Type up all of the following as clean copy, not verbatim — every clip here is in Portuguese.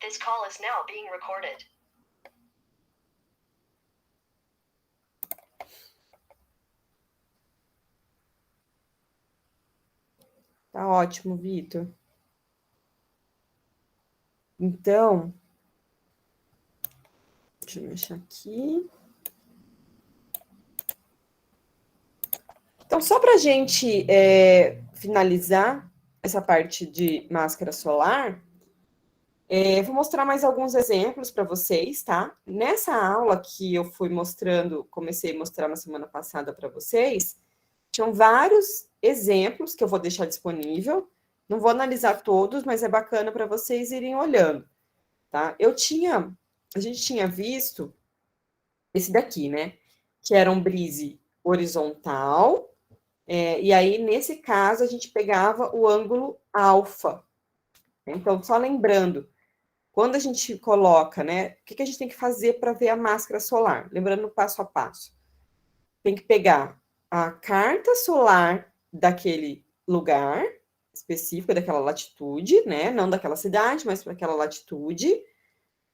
This call is now being recorded. Tá ótimo, Vitor. Então, deixa eu mexer aqui. Então, só para a gente finalizar essa parte de máscara solar, vou mostrar mais alguns exemplos para vocês, tá? Nessa aula que eu fui mostrando, comecei a mostrar na semana passada para vocês, tinham vários exemplos que eu vou deixar disponível. Não vou analisar todos, mas é bacana para vocês irem olhando, tá? A gente tinha visto esse daqui, né? Que era um brise horizontal, e aí, nesse caso, a gente pegava o ângulo alfa. Então, só lembrando, quando a gente coloca, né? O que a gente tem que fazer para ver a máscara solar? Lembrando o passo a passo. Tem que pegar a carta solar daquele lugar específico, daquela latitude, né? Não daquela cidade, mas para aquela latitude.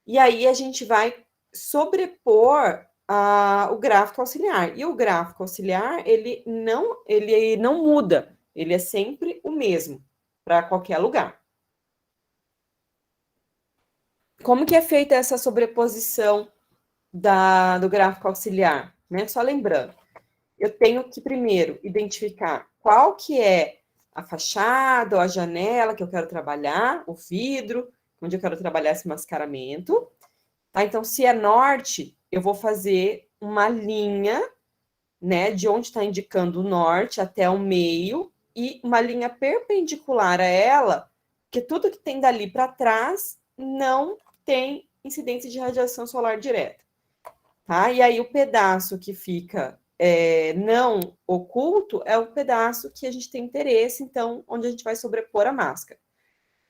E aí a gente vai sobrepor o gráfico auxiliar. E o gráfico auxiliar, ele não muda, ele é sempre o mesmo para qualquer lugar. Como que é feita essa sobreposição do gráfico auxiliar? Né? Só lembrando, eu tenho que primeiro identificar qual que é a fachada ou a janela que eu quero trabalhar, o vidro, onde eu quero trabalhar esse mascaramento. Tá? Então, se é norte, eu vou fazer uma linha, né, de onde está indicando o norte até o meio, e uma linha perpendicular a ela, que tudo que tem dali para trás não tem incidência de radiação solar direta. Tá? E aí, o pedaço que fica não oculto é o pedaço que a gente tem interesse, então, onde a gente vai sobrepor a máscara.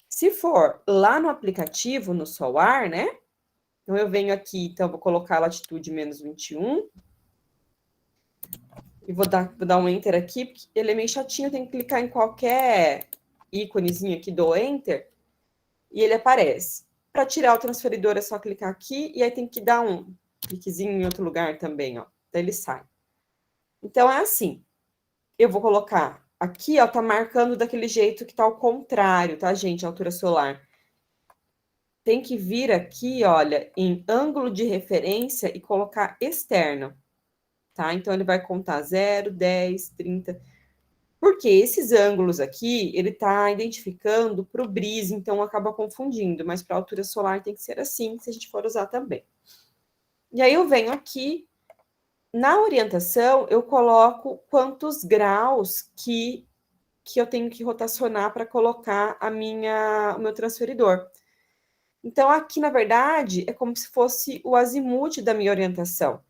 Se for lá no aplicativo, no Solar, né? Então, eu venho aqui, então, vou colocar a latitude menos 21. E vou dar um Enter aqui, porque ele é meio chatinho, tem que clicar em qualquer íconezinho aqui do Enter, e ele aparece. Para tirar o transferidor, é só clicar aqui, e aí tem que dar um cliquezinho em outro lugar também, ó. Daí ele sai. Então, é assim. Eu vou colocar aqui, ó, tá marcando daquele jeito que tá ao contrário, tá, gente? A altura solar. Tem que vir aqui, olha, em ângulo de referência e colocar externo, tá? Então, ele vai contar 0, 10, 30. Porque esses ângulos aqui, ele tá identificando para o brise, então acaba confundindo, mas para a altura solar tem que ser assim, se a gente for usar também. E aí eu venho aqui, na orientação, eu coloco quantos graus que eu tenho que rotacionar para colocar o meu transferidor. Então, aqui, na verdade, é como se fosse o azimuth da minha orientação.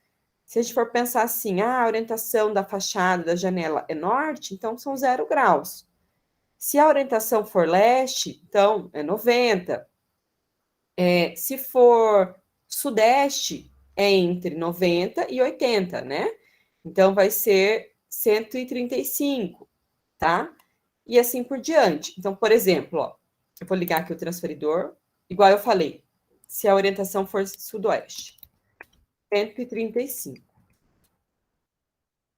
Se a gente for pensar assim, a orientação da fachada, da janela é norte, então são 0 graus. Se a orientação for leste, então é 90. Se for sudeste, é entre 90 e 80, né? Então vai ser 135, tá? E assim por diante. Então, por exemplo, ó, eu vou ligar aqui o transferidor, igual eu falei, se a orientação for sudoeste, 135.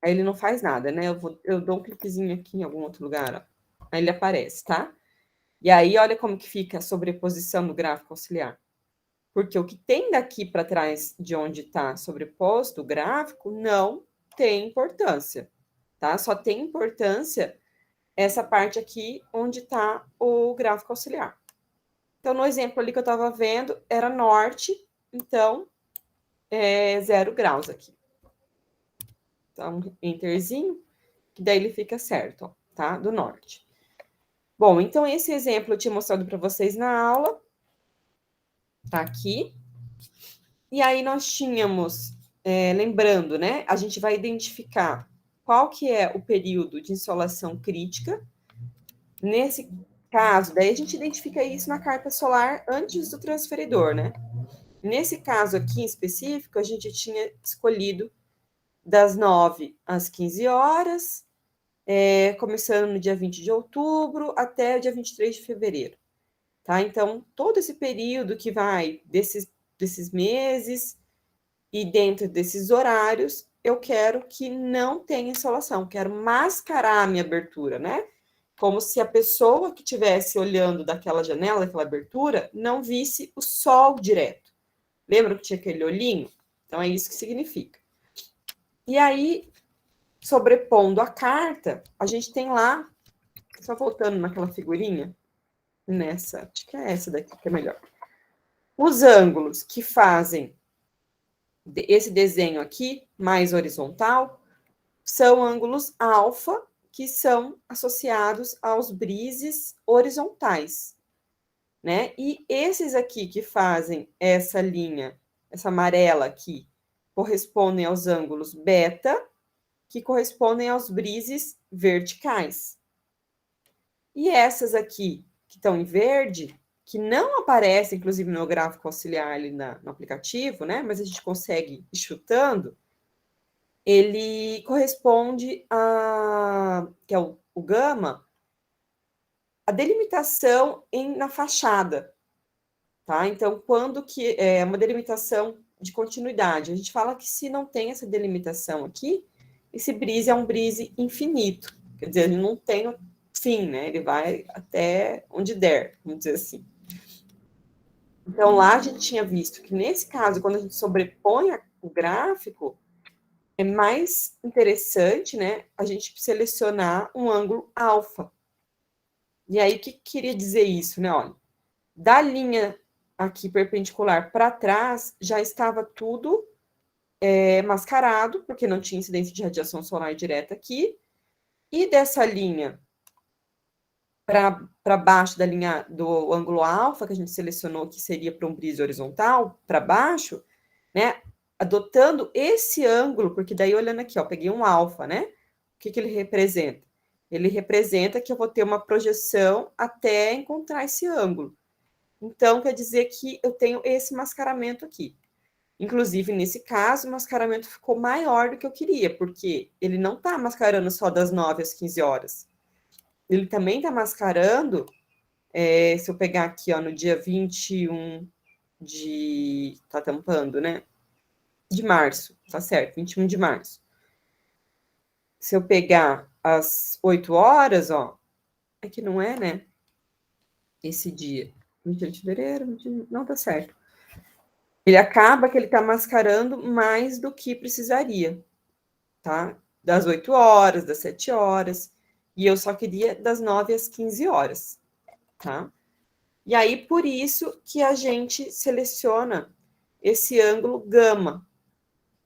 Aí ele não faz nada, né? Eu dou um cliquezinho aqui em algum outro lugar, ó. Aí ele aparece, tá? E aí, olha como que fica a sobreposição do gráfico auxiliar. Porque o que tem daqui para trás de onde está sobreposto o gráfico não tem importância, tá? Só tem importância essa parte aqui onde está o gráfico auxiliar. Então, no exemplo ali que eu estava vendo, era norte, então, 0 graus aqui. Então, enterzinho, que daí ele fica certo, ó, tá? Do norte. Bom, então esse exemplo eu tinha mostrado para vocês na aula, tá aqui. E aí nós tínhamos, lembrando, né? A gente vai identificar qual que é o período de insolação crítica. Nesse caso, daí a gente identifica isso na carta solar antes do transferidor, né? Nesse caso aqui em específico, a gente tinha escolhido das 9 às 15 horas, começando no dia 20 de outubro até o dia 23 de fevereiro. tá? Então, todo esse período que vai desses meses e dentro desses horários, eu quero que não tenha insolação, quero mascarar a minha abertura, né? Como se a pessoa que estivesse olhando daquela janela, daquela abertura, não visse o sol direto. Lembra que tinha aquele olhinho? Então, é isso que significa. E aí, sobrepondo a carta, a gente tem lá, só voltando naquela figurinha, nessa, acho que é essa daqui que é melhor. Os ângulos que fazem esse desenho aqui, mais horizontal, são ângulos alfa, que são associados aos brises horizontais, né? E esses aqui que fazem essa linha, essa amarela aqui, correspondem aos ângulos beta, que correspondem aos brises verticais. E essas aqui, que estão em verde, que não aparecem, inclusive, no gráfico auxiliar ali no aplicativo, né? Mas a gente consegue ir chutando, ele corresponde a, que é o gama, a delimitação na fachada, tá? Então, quando que é uma delimitação de continuidade, a gente fala que se não tem essa delimitação aqui, esse brise é um brise infinito, quer dizer, ele não tem fim, né? Ele vai até onde der, vamos dizer assim. Então, lá a gente tinha visto que, nesse caso, quando a gente sobrepõe o gráfico, é mais interessante, né, a gente selecionar um ângulo alfa. E aí, o que queria dizer isso, né? Olha, da linha aqui perpendicular para trás, já estava tudo mascarado, porque não tinha incidência de radiação solar direta aqui. E dessa linha para baixo da linha do ângulo alfa, que a gente selecionou que seria para um brise horizontal, para baixo, né? Adotando esse ângulo, porque daí olhando aqui, ó, peguei um alfa, né? O que ele representa? Ele representa que eu vou ter uma projeção até encontrar esse ângulo. Então, quer dizer que eu tenho esse mascaramento aqui. Inclusive, nesse caso, o mascaramento ficou maior do que eu queria, porque ele não está mascarando só das 9 às 15 horas. Ele também está mascarando, se eu pegar aqui, ó, no dia 21 de... Tá tampando, né? De março, tá certo, 21 de março. Se eu pegar às 8 horas, ó, é que não é, né? Esse dia. 20 de fevereiro, 20... não tá certo. Ele acaba que ele tá mascarando mais do que precisaria, tá? Das 8 horas, das 7 horas. E eu só queria das 9 às 15 horas, tá? E aí, por isso que a gente seleciona esse ângulo gama.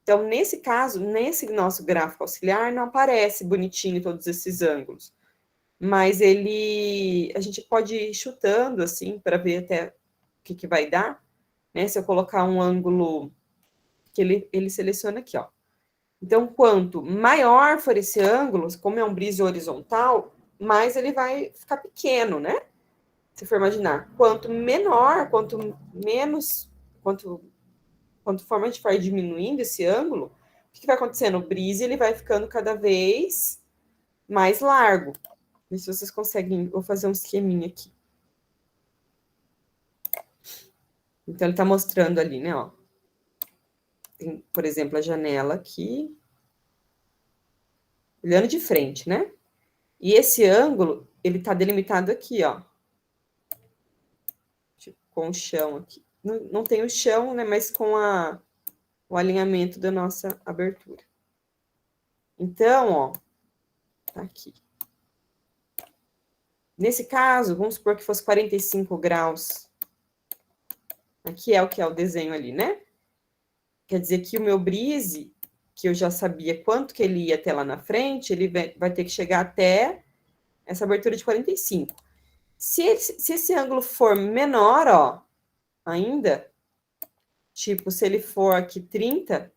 Então, nesse caso, nesse nosso gráfico auxiliar, não aparece bonitinho todos esses ângulos. Mas a gente pode ir chutando, assim, para ver até o que vai dar, né? Se eu colocar um ângulo que ele seleciona aqui, ó. Então, quanto maior for esse ângulo, como é um brise horizontal, mais ele vai ficar pequeno, né? Se for imaginar. Quanto menor, quanto menos, conforme a gente for diminuindo esse ângulo, o que vai acontecendo? O brise ele vai ficando cada vez mais largo. Ver se vocês conseguem. Vou fazer um esqueminha aqui. Então, ele está mostrando ali, né? Ó. Tem, por exemplo, a janela aqui. Olhando de frente, né? E esse ângulo, ele está delimitado aqui, ó. Tipo, com o chão aqui. Não tem o chão, né? Mas com o alinhamento da nossa abertura. Então, ó. Tá aqui. Nesse caso, vamos supor que fosse 45 graus. Aqui é o que é o desenho ali, né? Quer dizer que o meu brise, que eu já sabia quanto que ele ia até lá na frente, ele vai ter que chegar até essa abertura de 45. Se esse ângulo for menor, ó, ainda, tipo, se ele for aqui 30,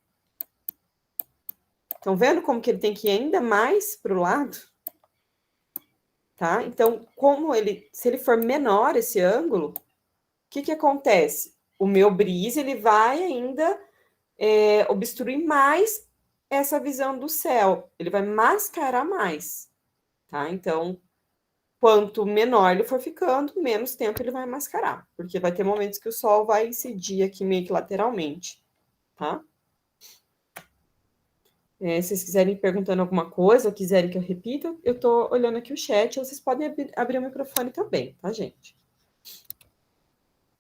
estão vendo como que ele tem que ir ainda mais para o lado? Tá? Então, se ele for menor esse ângulo, o que acontece? O meu brise, ele vai ainda obstruir mais essa visão do céu. Ele vai mascarar mais, tá? Então, quanto menor ele for ficando, menos tempo ele vai mascarar, porque vai ter momentos que o sol vai incidir aqui meio que lateralmente, tá? Se vocês quiserem ir perguntando alguma coisa, ou quiserem que eu repita, eu estou olhando aqui o chat, ou vocês podem abrir o microfone também, tá, gente?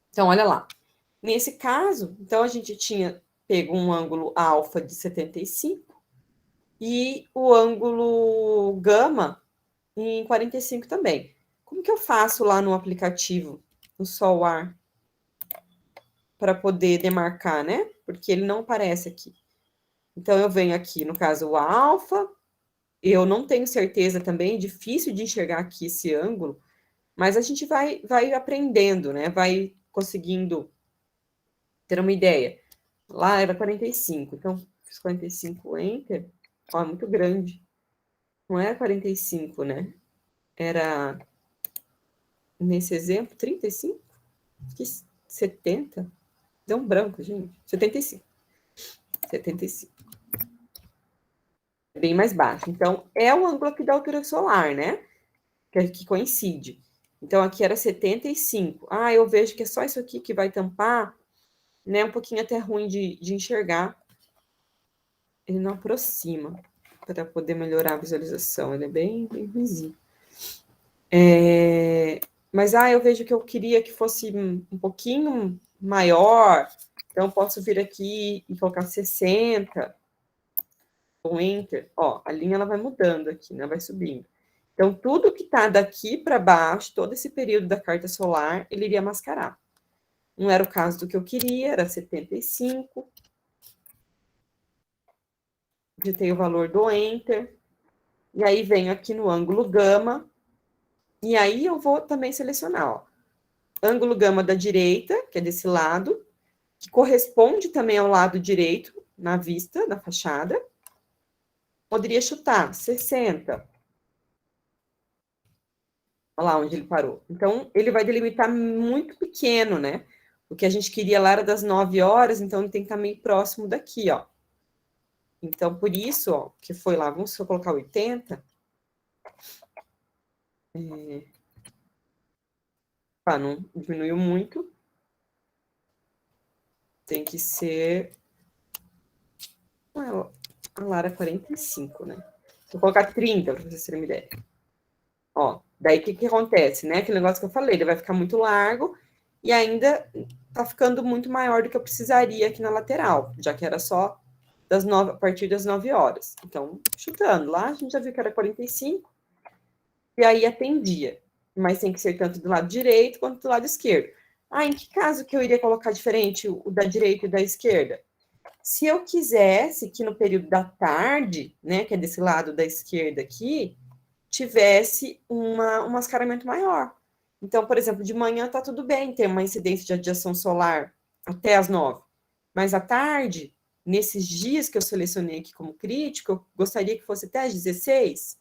Então, olha lá. Nesse caso, então, a gente tinha pego um ângulo alfa de 75 e o ângulo gama em 45 também. Como que eu faço lá no aplicativo, no SolAr, para poder demarcar, né? Porque ele não aparece aqui. Então, eu venho aqui, no caso, o alfa. Eu não tenho certeza também, é difícil de enxergar aqui esse ângulo, mas a gente vai aprendendo, né? Vai conseguindo ter uma ideia. Lá era 45, então fiz 45, enter. Ó, muito grande. Não era 45, né? Era, nesse exemplo, 35? Que 70? Deu um branco, gente. 75. 75. Bem mais baixo. Então, é o ângulo aqui da altura solar, né? Que coincide. Então, aqui era 75. Ah, eu vejo que é só isso aqui que vai tampar, né? Um pouquinho até ruim de enxergar. Ele não aproxima para poder melhorar a visualização. Ele é bem ruimzinho. Mas, eu vejo que eu queria que fosse um pouquinho maior. Então, eu posso vir aqui e colocar 60. Com Enter. Ó, a linha ela vai mudando aqui, né? Vai subindo. Então, tudo que está daqui para baixo, todo esse período da carta solar, ele iria mascarar. Não era o caso do que eu queria, era 75. Digitei o valor do Enter. E aí venho aqui no ângulo gama. E aí eu vou também selecionar, ó. Ângulo gama da direita, que é desse lado, que corresponde também ao lado direito, na vista, na fachada. Poderia chutar 60. Olha lá onde ele parou. Então, ele vai delimitar muito pequeno, né? O que a gente queria lá era das 9 horas, então ele tem que estar meio próximo daqui, ó. Então, por isso, ó, que foi lá, vamos só colocar 80. Não diminuiu muito. Tem que ser... A Lara 45, né? Vou colocar 30, para vocês terem uma ideia. Ó, daí o que acontece, né? Aquele negócio que eu falei, ele vai ficar muito largo e ainda tá ficando muito maior do que eu precisaria aqui na lateral, já que era só a partir das 9 horas. Então, chutando lá, a gente já viu que era 45, e aí atendia. Mas tem que ser tanto do lado direito quanto do lado esquerdo. Em que caso que eu iria colocar diferente o da direita e da esquerda? Se eu quisesse que no período da tarde, né, que é desse lado da esquerda aqui, tivesse um mascaramento maior. Então, por exemplo, de manhã tá tudo bem ter uma incidência de radiação solar até as 9. Mas à tarde, nesses dias que eu selecionei aqui como crítico, eu gostaria que fosse até às 16.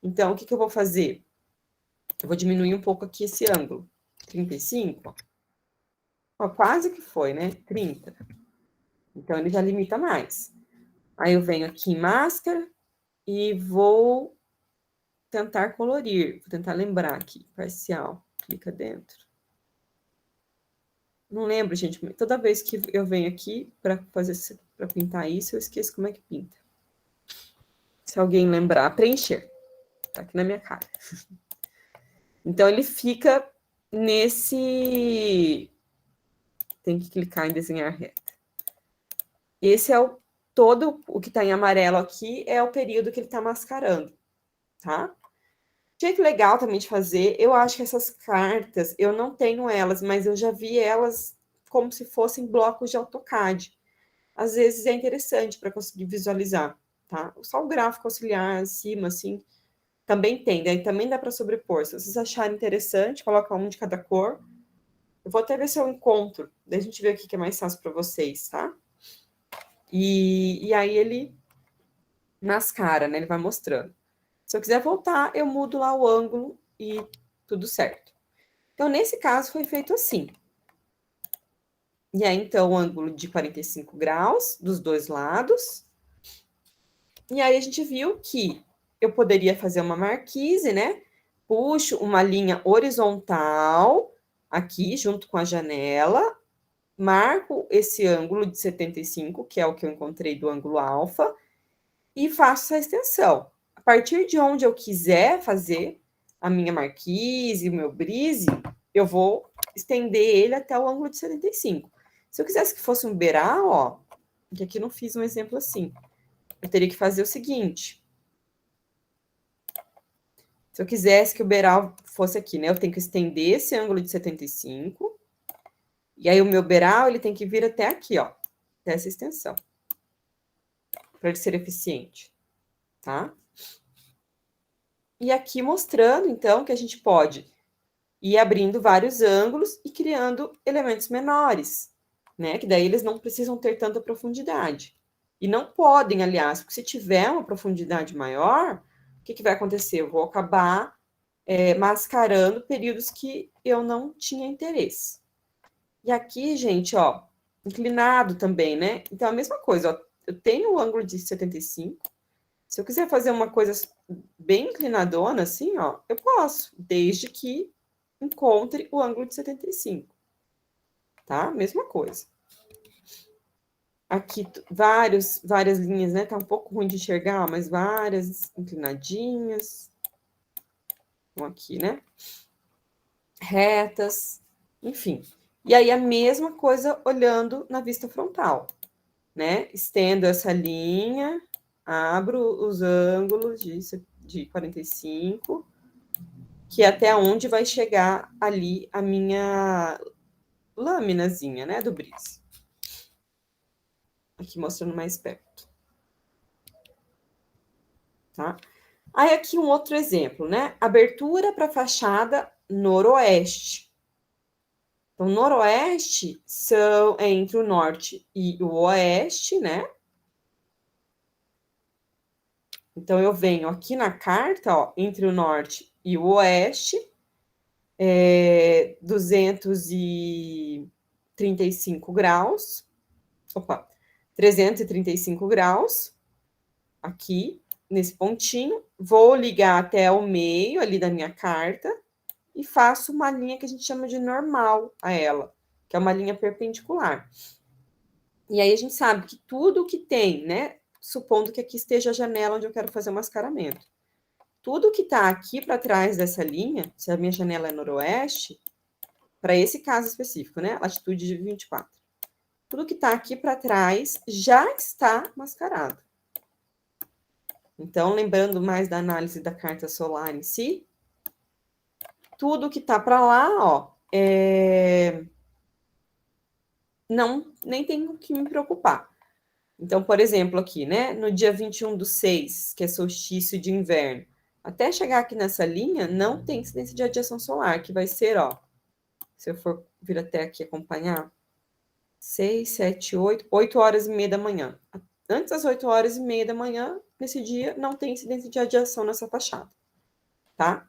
Então, o que eu vou fazer? Eu vou diminuir um pouco aqui esse ângulo. 35. Ó, quase que foi, né? 30. Então, ele já limita mais. Aí eu venho aqui em máscara e vou tentar colorir. Vou tentar lembrar aqui. Parcial. Clica dentro. Não lembro, gente. Toda vez que eu venho aqui para pintar isso, eu esqueço como é que pinta. Se alguém lembrar, preencher. Tá aqui na minha cara. Então, ele fica nesse... Tem que clicar em desenhar reta. Esse é todo o que está em amarelo aqui é o período que ele está mascarando, tá? Jeito legal também de fazer, eu acho que essas cartas, eu não tenho elas, mas eu já vi elas como se fossem blocos de AutoCAD. Às vezes é interessante para conseguir visualizar, tá? Só o gráfico auxiliar acima, assim, também tem, daí também dá para sobrepor. Se vocês acharem interessante, coloca um de cada cor. Eu vou até ver se eu encontro, daí a gente vê o que é mais fácil para vocês, tá? E aí ele mascara, né? Ele vai mostrando. Se eu quiser voltar, eu mudo lá o ângulo e tudo certo. Então, nesse caso, foi feito assim. E aí, então, o ângulo de 45 graus dos dois lados. E aí, a gente viu que eu poderia fazer uma marquise, né? puxo uma linha horizontal aqui, junto com a janela, marco esse ângulo de 75, que é o que eu encontrei do ângulo alfa, e faço essa extensão. A partir de onde eu quiser fazer a minha marquise, o meu brise, eu vou estender ele até o ângulo de 75. Se eu quisesse que fosse um beiral, ó, que aqui não fiz um exemplo assim, eu teria que fazer o seguinte. Se eu quisesse que o beiral fosse aqui, né, eu tenho que estender esse ângulo de 75, e aí o meu beiral, ele tem que vir até aqui, ó, até essa extensão, para ele ser eficiente, tá? E aqui mostrando, então, que a gente pode ir abrindo vários ângulos e criando elementos menores, né? Que daí eles não precisam ter tanta profundidade. E não podem, aliás, porque se tiver uma profundidade maior, o que vai acontecer? Eu vou acabar mascarando períodos que eu não tinha interesse. E aqui, gente, ó, inclinado também, né? Então, a mesma coisa, ó, eu tenho o ângulo de 75. Se eu quiser fazer uma coisa bem inclinadona, assim, ó, eu posso, desde que encontre o ângulo de 75. Tá? Mesma coisa. Aqui, várias linhas, né? Tá um pouco ruim de enxergar, mas várias inclinadinhas. Então, aqui, né? Retas, enfim. E aí, a mesma coisa olhando na vista frontal, né? Estendo essa linha, abro os ângulos de 45, que é até onde vai chegar ali a minha lâminazinha, né, do brise. Aqui mostrando mais perto. Tá? Aí aqui um outro exemplo, né? Abertura para fachada noroeste. Então, noroeste é entre o norte e o oeste, né? Então, eu venho aqui na carta, ó, entre o norte e o oeste, 235 graus. Opa, 335 graus, aqui, nesse pontinho. Vou ligar até o meio ali da minha carta e faço uma linha que a gente chama de normal a ela, que é uma linha perpendicular. E aí a gente sabe que tudo que tem, né, supondo que aqui esteja a janela onde eu quero fazer o mascaramento, tudo que tá aqui para trás dessa linha, se a minha janela é noroeste, para esse caso específico, né, latitude de 24, tudo que tá aqui para trás já está mascarado. Então, lembrando mais da análise da carta solar em si, tudo que tá para lá, ó, não, nem tenho que me preocupar. Então, por exemplo, aqui, né, no dia 21/6, que é solstício de inverno, até chegar aqui nessa linha, não tem incidência de radiação solar, que vai ser, ó, se eu for vir até aqui acompanhar, 6, 7, 8 horas e meia da manhã. Antes das 8 horas e meia da manhã, nesse dia, não tem incidência de radiação nessa fachada, tá?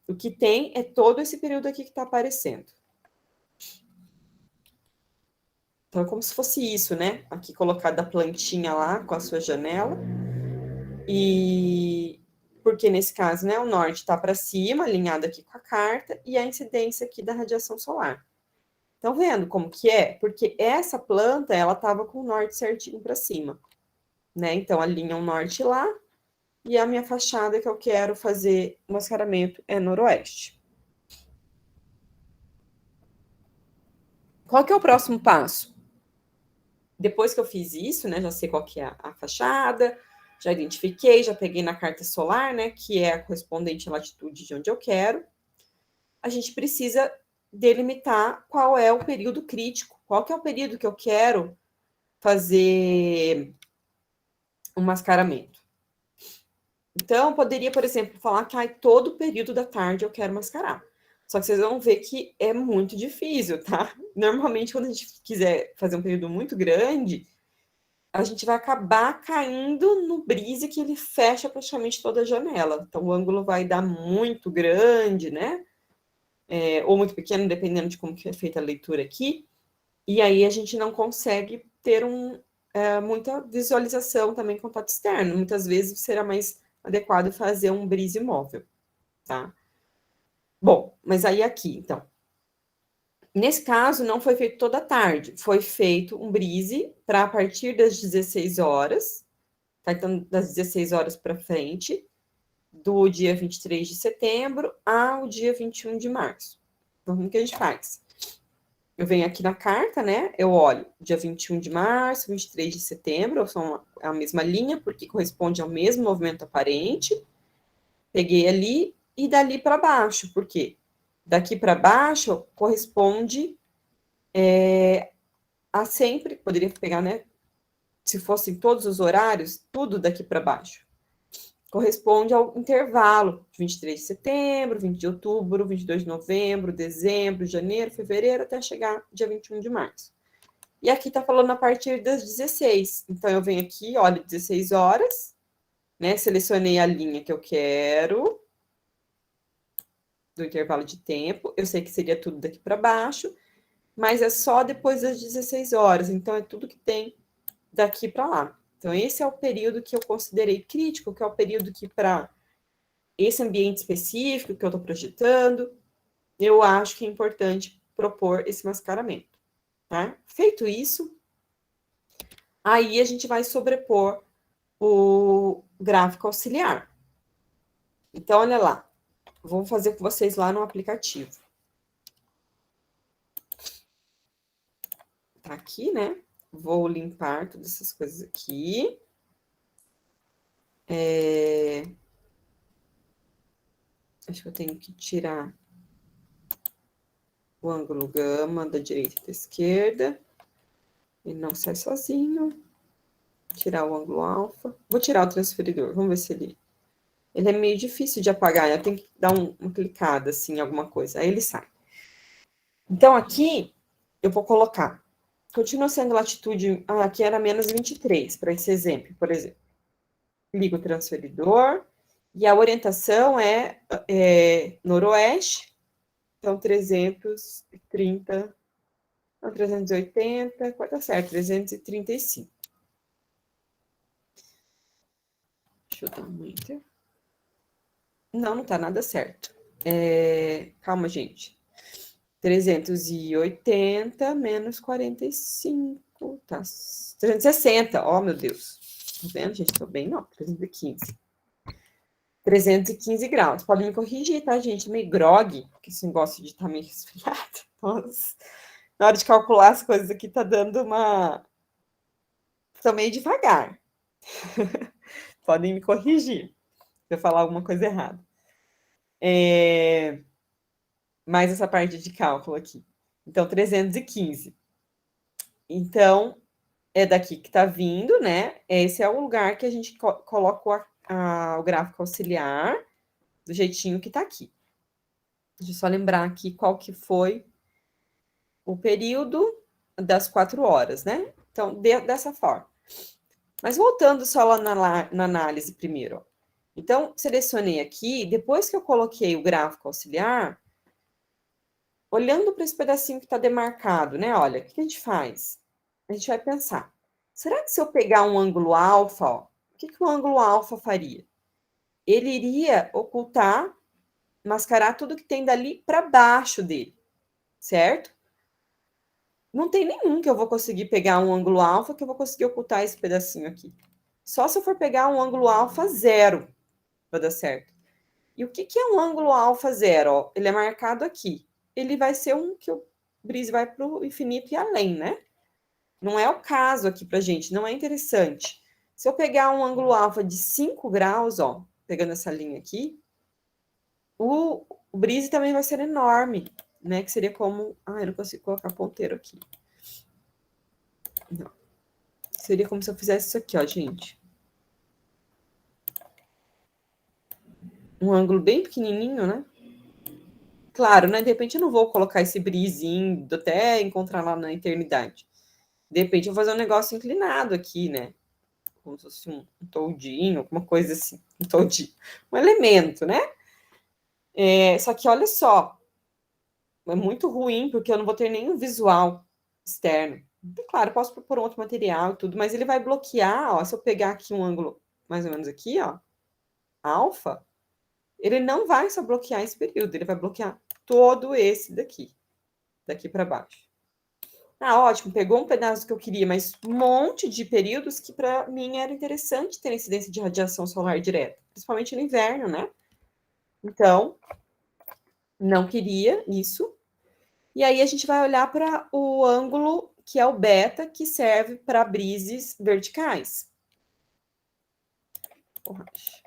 O que tem é todo esse período aqui que tá aparecendo. Então, é como se fosse isso, né? Aqui colocada a plantinha lá com a sua janela. E porque nesse caso, né, o norte está para cima, alinhado aqui com a carta, e a incidência aqui da radiação solar. Estão vendo como que é? Porque essa planta, ela estava com o norte certinho para cima, né? Então, alinha o norte lá, e a minha fachada que eu quero fazer o mascaramento é noroeste. Qual que é o próximo passo? Depois que eu fiz isso, né, já sei qual que é a fachada, já identifiquei, já peguei na carta solar, né, que é a correspondente à latitude de onde eu quero. A gente precisa delimitar qual é o período crítico, qual que é o período que eu quero fazer um mascaramento. Então, eu poderia, por exemplo, falar que todo período da tarde eu quero mascarar. Só que vocês vão ver que é muito difícil, tá? Normalmente, quando a gente quiser fazer um período muito grande, a gente vai acabar caindo no brise que ele fecha praticamente toda a janela. Então, o ângulo vai dar muito grande, né? Ou muito pequeno, dependendo de como que é feita a leitura aqui. E aí, a gente não consegue ter muita visualização também com contato externo. Muitas vezes será mais adequado fazer um brise móvel, tá? Bom, mas aí aqui, então. Nesse caso, não foi feito toda a tarde, foi feito um brise para a partir das 16 horas, tá? Então, das 16 horas para frente, do dia 23 de setembro ao dia 21 de março. Então, como que a gente faz? Eu venho aqui na carta, né? Eu olho dia 21 de março, 23 de setembro, são a mesma linha, porque corresponde ao mesmo movimento aparente. Peguei ali e dali para baixo, por quê? Daqui para baixo corresponde a sempre, poderia pegar, né? Se fossem todos os horários, tudo daqui para baixo. Corresponde ao intervalo de 23 de setembro, 20 de outubro, 22 de novembro, dezembro, janeiro, fevereiro, até chegar dia 21 de março. E aqui está falando a partir das 16. Então, eu venho aqui, olho 16 horas, né? Selecionei a linha que eu quero, do intervalo de tempo. Eu sei que seria tudo daqui para baixo, mas é só depois das 16 horas. Então, é tudo que tem daqui para lá. Então, esse é o período que eu considerei crítico, que é o período que, para esse ambiente específico que eu estou projetando, eu acho que é importante propor esse mascaramento. Tá? Feito isso, aí a gente vai sobrepor o gráfico auxiliar. Então, olha lá. Vou fazer com vocês lá no aplicativo. Tá aqui, né? Vou limpar todas essas coisas aqui. Acho que eu tenho que tirar o ângulo gama da direita e da esquerda. Ele não sai sozinho. Tirar o ângulo alfa. Vou tirar o transferidor. Vamos ver se ele... Ele é meio difícil de apagar. Eu tenho que dar uma clicada, assim, em alguma coisa. Aí ele sai. Então, aqui, eu vou colocar. Continua sendo latitude... Ah, aqui era menos 23, para esse exemplo, por exemplo. Ligo o transferidor. E a orientação é noroeste. Então, 330... Não, 380... Tá certo, 335. Deixa eu dar um enter. Não, não tá nada certo. Calma, gente. 380 menos 45, tá? 360, ó, meu Deus. Tá vendo, gente? Tô bem, não. 315. 315 graus. Podem me corrigir, tá, gente? Meio grog, porque esse negócio de estar meio resfriado. Nossa. Na hora de calcular as coisas aqui, tá dando uma... Tô meio devagar. Podem me corrigir se eu falar alguma coisa errada. Mais essa parte de cálculo aqui. Então, 315. Então, é daqui que está vindo, né? Esse é o lugar que a gente coloca o gráfico auxiliar do jeitinho que está aqui. Deixa eu só lembrar aqui qual que foi o período das 4 horas, né? Então, dessa forma. Mas voltando só lá na análise primeiro. Ó. Então, selecionei aqui, depois que eu coloquei o gráfico auxiliar, olhando para esse pedacinho que está demarcado, né? Olha, o que a gente faz? A gente vai pensar, será que se eu pegar um ângulo alfa, ó, o que o ângulo alfa faria? Ele iria ocultar, mascarar tudo que tem dali para baixo dele, certo? Não tem nenhum que eu vou conseguir pegar um ângulo alfa que eu vou conseguir ocultar esse pedacinho aqui. Só se eu for pegar um ângulo alfa zero para dar certo. E o que é um ângulo alfa zero? Ó, ele é marcado aqui. Ele vai ser um que o brise vai para o infinito e além, né? Não é o caso aqui para gente, não é interessante. Se eu pegar um ângulo alfa de 5 graus, ó, pegando essa linha aqui, o brise também vai ser enorme, né? Que seria como... Ah, eu não consigo colocar ponteiro aqui. Não. Seria como se eu fizesse isso aqui, ó, gente. Um ângulo bem pequenininho, né? Claro, né? De repente eu não vou colocar esse brisinho até encontrar lá na eternidade. De repente eu vou fazer um negócio inclinado aqui, né? Como se fosse um toldinho, alguma coisa assim. Um toldinho. Um elemento, né? Só que olha só. É muito ruim, porque eu não vou ter nenhum visual externo. Claro, posso propor outro material e tudo, mas ele vai bloquear, ó. Se eu pegar aqui um ângulo mais ou menos aqui, ó, alfa, ele não vai só bloquear esse período, ele vai bloquear todo esse daqui para baixo. Ah, ótimo, pegou um pedaço que eu queria, mas um monte de períodos que para mim era interessante ter incidência de radiação solar direta, principalmente no inverno, né? Então, não queria isso. E aí a gente vai olhar para o ângulo que é o beta, que serve para brises verticais. Borracha.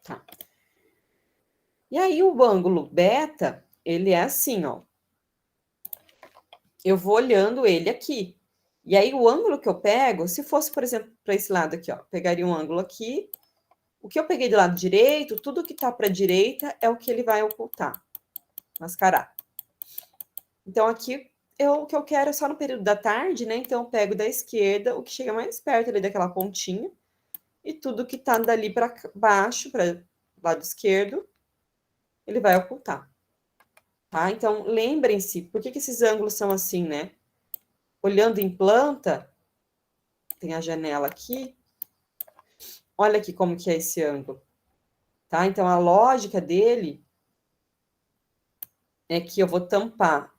Tá. E aí o ângulo beta, ele é assim, ó. Eu vou olhando ele aqui. E aí o ângulo que eu pego, se fosse, por exemplo, para esse lado aqui, ó, pegaria um ângulo aqui. O que eu peguei do lado direito, tudo que tá para a direita é o que ele vai ocultar, mascarar. Então aqui o que eu quero é só no período da tarde, né? Então eu pego da esquerda o que chega mais perto ali daquela pontinha e tudo que tá dali para baixo, para lado esquerdo, ele vai ocultar. Tá? Então, lembrem-se, por que esses ângulos são assim, né? Olhando em planta, tem a janela aqui, olha aqui como que é esse ângulo, tá? Então, a lógica dele é que eu vou tampar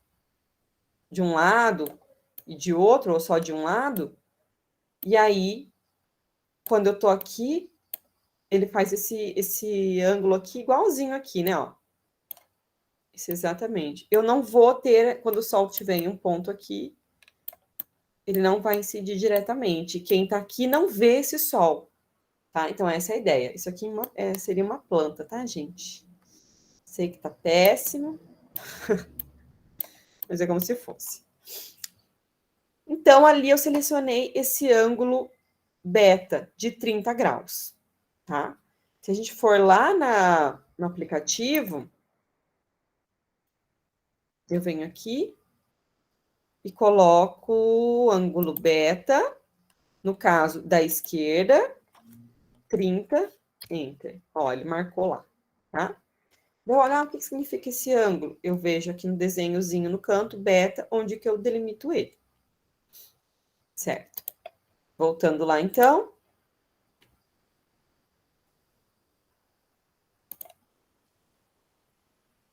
de um lado e de outro, ou só de um lado, e aí, quando eu tô aqui, ele faz esse ângulo aqui igualzinho aqui, né, ó. Isso, exatamente. Eu não vou ter, quando o sol estiver em um ponto aqui, ele não vai incidir diretamente. Quem tá aqui não vê esse sol, tá? Então, essa é a ideia. Isso aqui seria uma planta, tá, gente? Sei que tá péssimo, mas é como se fosse. Então, ali eu selecionei esse ângulo beta de 30 graus, tá? Se a gente for lá no aplicativo, eu venho aqui e coloco o ângulo beta, no caso da esquerda, 30, enter. Ó, ele marcou lá, tá? Vou olhar o que significa esse ângulo. Eu vejo aqui no desenhozinho no canto, beta, onde que eu delimito ele. Certo. Voltando lá, então.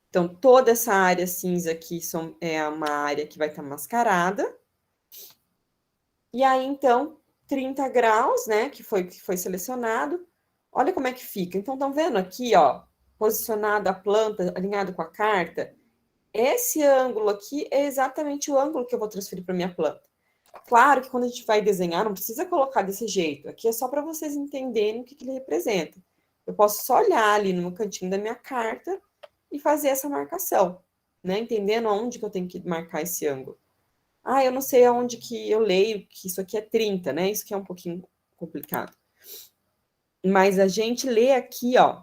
Então, toda essa área cinza aqui é uma área que vai estar mascarada. E aí, então, 30 graus, né, que foi selecionado. Olha como é que fica. Então, estão vendo aqui, ó, posicionada a planta, alinhado com a carta? Esse ângulo aqui é exatamente o ângulo que eu vou transferir para minha planta. Claro que quando a gente vai desenhar, não precisa colocar desse jeito. Aqui é só para vocês entenderem o que ele representa. Eu posso só olhar ali no cantinho da minha carta e fazer essa marcação, né? Entendendo aonde que eu tenho que marcar esse ângulo. Ah, eu não sei aonde que eu leio que isso aqui é 30, né? Isso que é um pouquinho complicado. Mas a gente lê aqui, ó,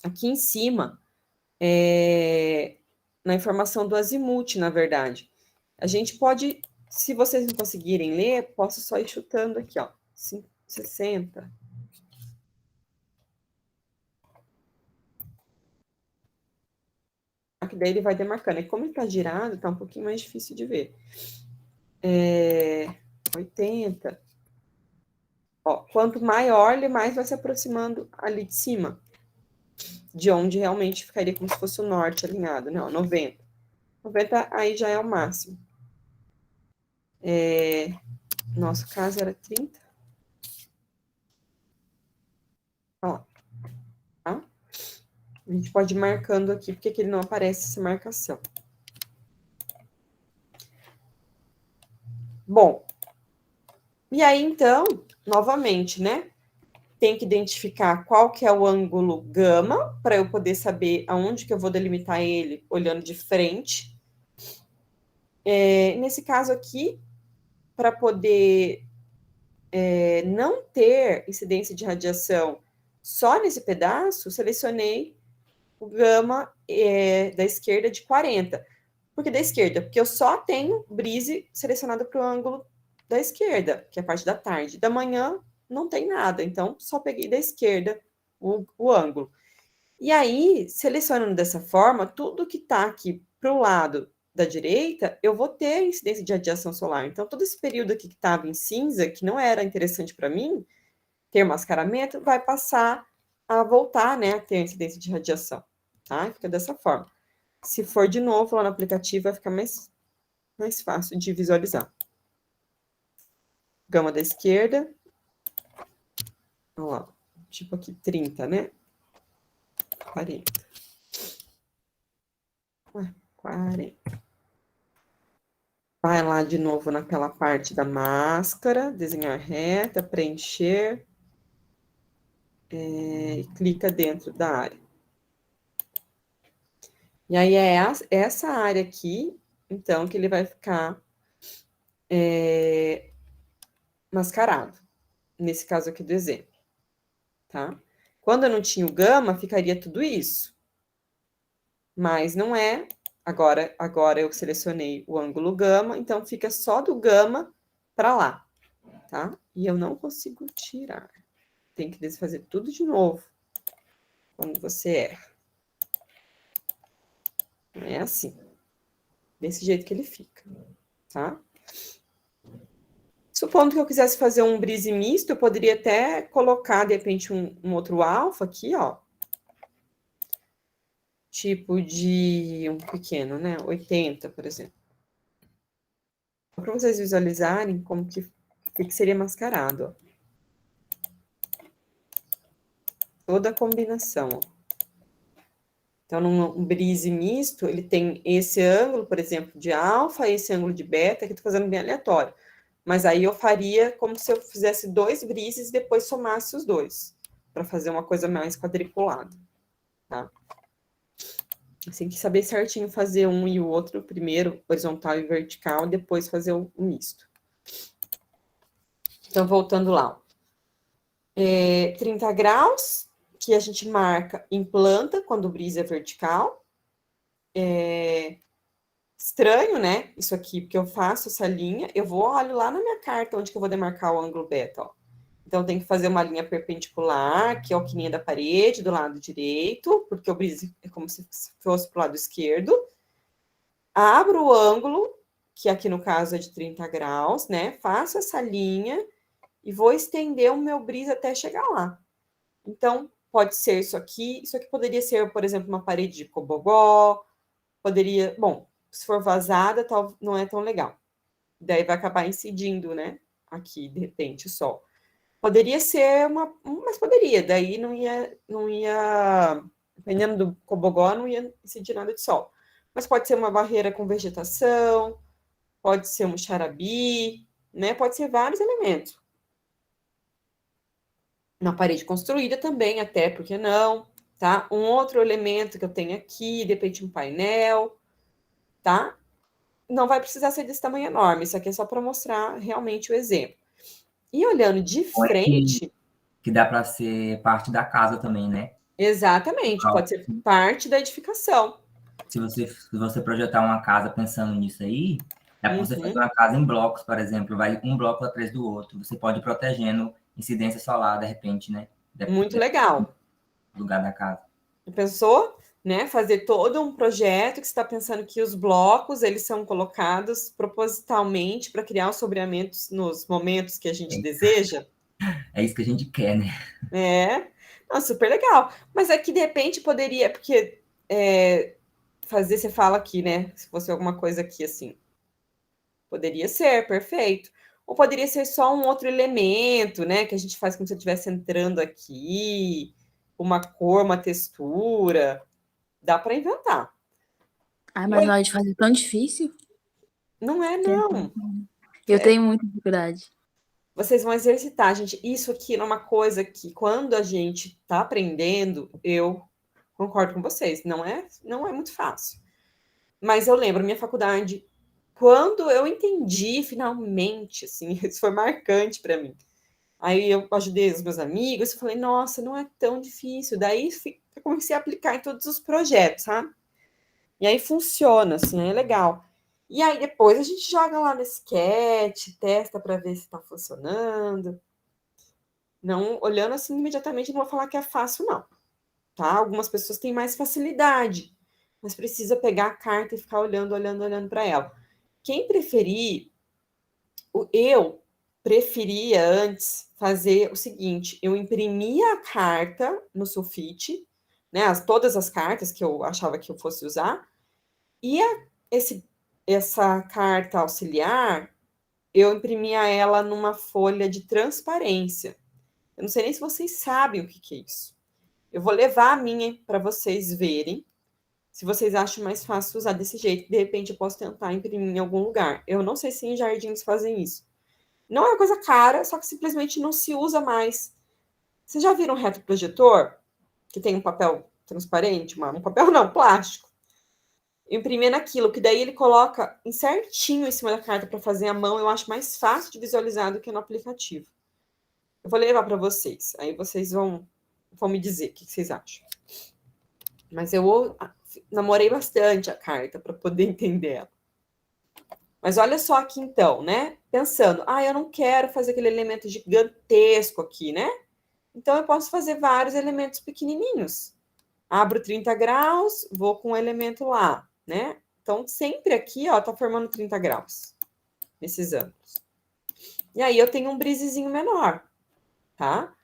aqui em cima, na informação do azimuth, na verdade. A gente pode, se vocês não conseguirem ler, posso só ir chutando aqui, ó, 60. Aqui daí ele vai demarcando. E como ele tá girado, tá um pouquinho mais difícil de ver. 80. Ó, quanto maior, ele mais vai se aproximando ali de cima. De onde realmente ficaria como se fosse o norte alinhado, né? Ó, 90. 90 aí já é o máximo. Nosso caso era 30. Ó, tá? A gente pode ir marcando aqui, porque que ele não aparece essa marcação. Bom, e aí, então, novamente, né? Tem que identificar qual que é o ângulo gama, para eu poder saber aonde que eu vou delimitar ele olhando de frente. Nesse caso aqui, para poder não ter incidência de radiação só nesse pedaço, selecionei o gama da esquerda de 40. Por que da esquerda? Porque eu só tenho brise selecionada para o ângulo da esquerda, que é a parte da tarde. Da manhã não tem nada, então só peguei da esquerda o ângulo. E aí, selecionando dessa forma, tudo que está aqui para o lado da direita, eu vou ter incidência de radiação solar. Então, todo esse período aqui que estava em cinza, que não era interessante para mim, ter mascaramento, vai passar a voltar, né, a ter incidência de radiação, tá? Fica dessa forma. Se for de novo lá no aplicativo, vai ficar mais fácil de visualizar. Gama da esquerda. Olha lá, tipo aqui 30, né? 40. Ué, 40. Vai lá de novo naquela parte da máscara, desenhar reta, preencher, e clica dentro da área. E aí é essa área aqui, então, que ele vai ficar mascarado, nesse caso aqui do exemplo, tá? Quando eu não tinha o gama, ficaria tudo isso. Mas não é. Agora eu selecionei o ângulo gama, então fica só do gama para lá, tá? E eu não consigo tirar. Tem que desfazer tudo de novo quando você erra. Não é assim. Desse jeito que ele fica, tá? Supondo que eu quisesse fazer um brise misto, eu poderia até colocar, de repente, um outro alfa aqui, ó. Tipo de um pequeno, né? 80, por exemplo. Para vocês visualizarem como que seria mascarado, ó. Toda a combinação, ó. Então, num brise misto, ele tem esse ângulo, por exemplo, de alfa, esse ângulo de beta, que eu tô fazendo bem aleatório. Mas aí eu faria como se eu fizesse 2 brises e depois somasse os dois, para fazer uma coisa mais quadriculada, tá? Assim, que saber certinho fazer um e o outro, primeiro horizontal e vertical, depois fazer o misto. Então, voltando lá. 30 graus, que a gente marca em planta, quando o brise é vertical. Estranho, né? Isso aqui, porque eu faço essa linha, eu olho lá na minha carta onde que eu vou demarcar o ângulo beta, ó. Então, tem que fazer uma linha perpendicular, que é o que nem da parede, do lado direito, porque o brise é como se fosse pro lado esquerdo. Abro o ângulo, que aqui no caso é de 30 graus, né? Faço essa linha e vou estender o meu brise até chegar lá. Então, pode ser isso aqui poderia ser, por exemplo, uma parede de cobogó, poderia, bom, se for vazada, não é tão legal. Daí vai acabar incidindo, né? Aqui, de repente, o sol. Poderia ser mas poderia, daí não ia, dependendo do cobogó, não ia incidir nada de sol. Mas pode ser uma barreira com vegetação, pode ser um charabi, né? Pode ser vários elementos. Na parede construída também, até porque não, tá? Um outro elemento que eu tenho aqui, de repente um painel, tá? Não vai precisar ser desse tamanho enorme, isso aqui é só para mostrar realmente o exemplo. E olhando de frente... Que dá para ser parte da casa também, né? Exatamente, pode ser parte da edificação. Se você projetar uma casa pensando nisso aí, dá para você fazer Uhum. uma casa em blocos, por exemplo, vai um bloco atrás do outro. Você pode ir protegendo incidência solar, de repente, né? Muito legal. Do lugar da casa. Pensou, né? Fazer todo um projeto que você está pensando que os blocos, eles são colocados propositalmente para criar os sombreamentos nos momentos que a gente deseja. É isso que a gente quer, né? Não, super legal. Mas aqui, de repente, poderia, porque fazer, você fala aqui, né? Se fosse alguma coisa aqui assim. Poderia ser, perfeito. Ou poderia ser só um outro elemento, né? Que a gente faz como se eu estivesse entrando aqui, uma cor, uma textura. Dá para inventar. Ai, mas na hora de fazer é tão difícil. Não é, não. Eu tenho muita dificuldade. Vocês vão exercitar, gente. Isso aqui é uma coisa que, quando a gente está aprendendo, eu concordo com vocês, não é muito fácil. Mas eu lembro, minha faculdade, quando eu entendi finalmente, assim, isso foi marcante para mim. Aí eu ajudei os meus amigos e falei, nossa, não é tão difícil. Daí eu comecei a aplicar em todos os projetos, sabe? E aí funciona, assim, é legal. E aí depois a gente joga lá no Sketch, testa para ver se está funcionando. Não, olhando assim imediatamente, não vou falar que é fácil, não. Tá? Algumas pessoas têm mais facilidade, mas precisa pegar a carta e ficar olhando para ela. Quem preferir, eu preferia antes fazer o seguinte, eu imprimia a carta no sulfite, né, todas as cartas que eu achava que eu fosse usar, e essa carta auxiliar, eu imprimia ela numa folha de transparência. Eu não sei nem se vocês sabem o que é isso. Eu vou levar a minha para vocês verem, se vocês acham mais fácil usar desse jeito. De repente, eu posso tentar imprimir em algum lugar. Eu não sei se em jardins fazem isso. Não é uma coisa cara, só que simplesmente não se usa mais. Vocês já viram um retroprojetor? Que tem um papel transparente? Um papel não, plástico. Imprimir naquilo, que daí ele coloca certinho em cima da carta para fazer à mão. Eu acho mais fácil de visualizar do que no aplicativo. Eu vou levar para vocês. Aí vocês vão me dizer o que vocês acham. Mas eu namorei bastante a carta para poder entender ela. Mas olha só aqui então, né? Pensando, eu não quero fazer aquele elemento gigantesco aqui, né? Então, eu posso fazer vários elementos pequenininhos. Abro 30 graus, vou com um elemento lá, né? Então, sempre aqui, ó, tá formando 30 graus, nesses ângulos. E aí, eu tenho um brisezinho menor, tá?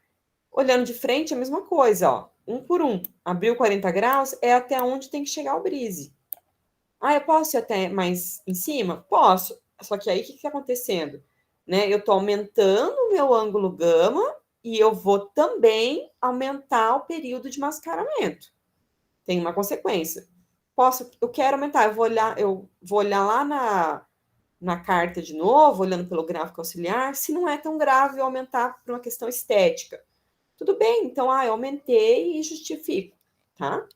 Olhando de frente, a mesma coisa, ó. Um por um. Abriu 40 graus, é até onde tem que chegar o brise. Eu posso ir até mais em cima? Posso. Só que aí, o que está acontecendo? Né? Eu estou aumentando o meu ângulo gama e eu vou também aumentar o período de mascaramento. Tem uma consequência. Eu quero aumentar, eu vou olhar lá na carta de novo, olhando pelo gráfico auxiliar, se não é tão grave eu aumentar por uma questão estética. Tudo bem, então, eu aumentei e justifico, tá?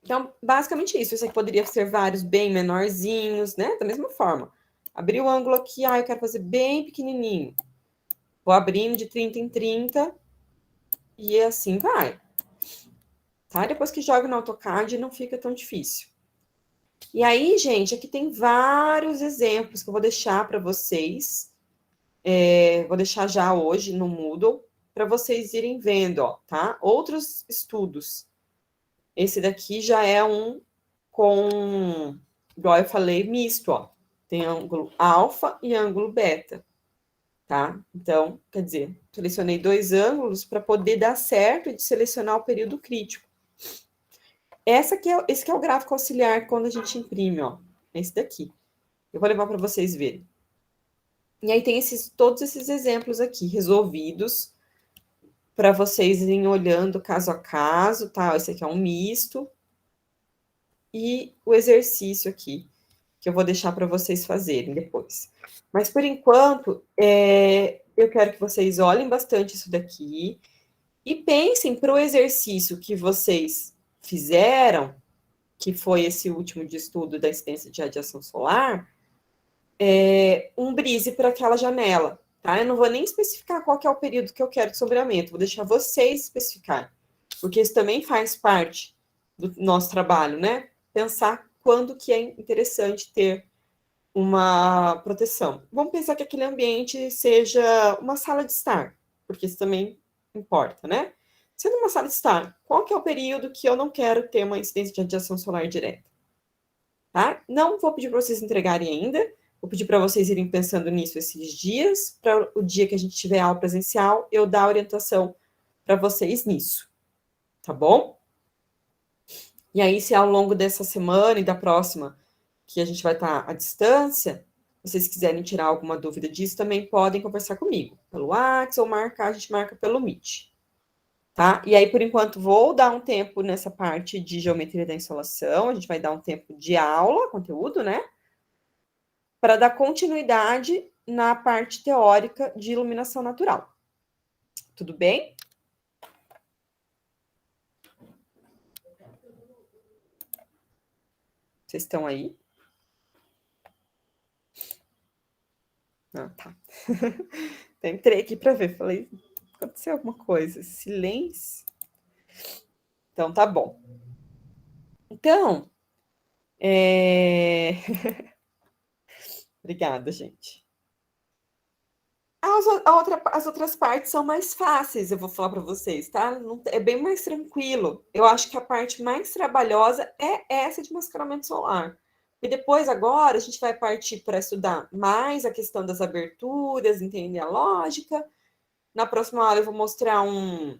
Então, basicamente isso. Isso aqui poderia ser vários bem menorzinhos, né? Da mesma forma. Abri o ângulo aqui, eu quero fazer bem pequenininho. Vou abrindo de 30 em 30 e assim vai. Tá? Depois que joga no AutoCAD, não fica tão difícil. E aí, gente, aqui tem vários exemplos que eu vou deixar para vocês. Vou deixar já hoje no Moodle, para vocês irem vendo, ó, tá? Outros estudos. Esse daqui já é um com, igual eu falei, misto, ó. Tem ângulo alfa e ângulo beta, tá? Então, quer dizer, selecionei 2 ângulos para poder dar certo de selecionar o período crítico. Esse que é o gráfico auxiliar quando a gente imprime, ó. Esse daqui. Eu vou levar para vocês verem. E aí tem todos esses exemplos aqui resolvidos para vocês irem olhando caso a caso, tá? Esse aqui é um misto. E o exercício aqui, que eu vou deixar para vocês fazerem depois. Mas, por enquanto, eu quero que vocês olhem bastante isso daqui e pensem para o exercício que vocês fizeram, que foi esse último de estudo da incidência de radiação solar, um brise para aquela janela, tá? Eu não vou nem especificar qual que é o período que eu quero de sombreamento, vou deixar vocês especificarem, porque isso também faz parte do nosso trabalho, né? Pensar quando que é interessante ter uma proteção. Vamos pensar que aquele ambiente seja uma sala de estar, porque isso também importa, né? Sendo uma sala de estar, qual que é o período que eu não quero ter uma incidência de radiação solar direta? Tá? Não vou pedir para vocês entregarem ainda, vou pedir para vocês irem pensando nisso esses dias, para o dia que a gente tiver aula presencial, eu dar a orientação para vocês nisso, tá bom? E aí, se ao longo dessa semana e da próxima, que a gente vai estar à distância, vocês quiserem tirar alguma dúvida disso, também podem conversar comigo, pelo WhatsApp ou a gente marca pelo Meet. Tá? E aí, por enquanto, vou dar um tempo nessa parte de geometria da insolação, a gente vai dar um tempo de aula, conteúdo, né? Para dar continuidade na parte teórica de iluminação natural. Tudo bem? Vocês estão aí? Tá. Entrei aqui para ver, falei, aconteceu alguma coisa. Silêncio. Então, tá bom. Então, obrigada, gente. As outras partes são mais fáceis, eu vou falar para vocês, tá? É bem mais tranquilo. Eu acho que a parte mais trabalhosa é essa de mascaramento solar. E depois, agora, a gente vai partir para estudar mais a questão das aberturas, entender a lógica. Na próxima aula eu vou mostrar um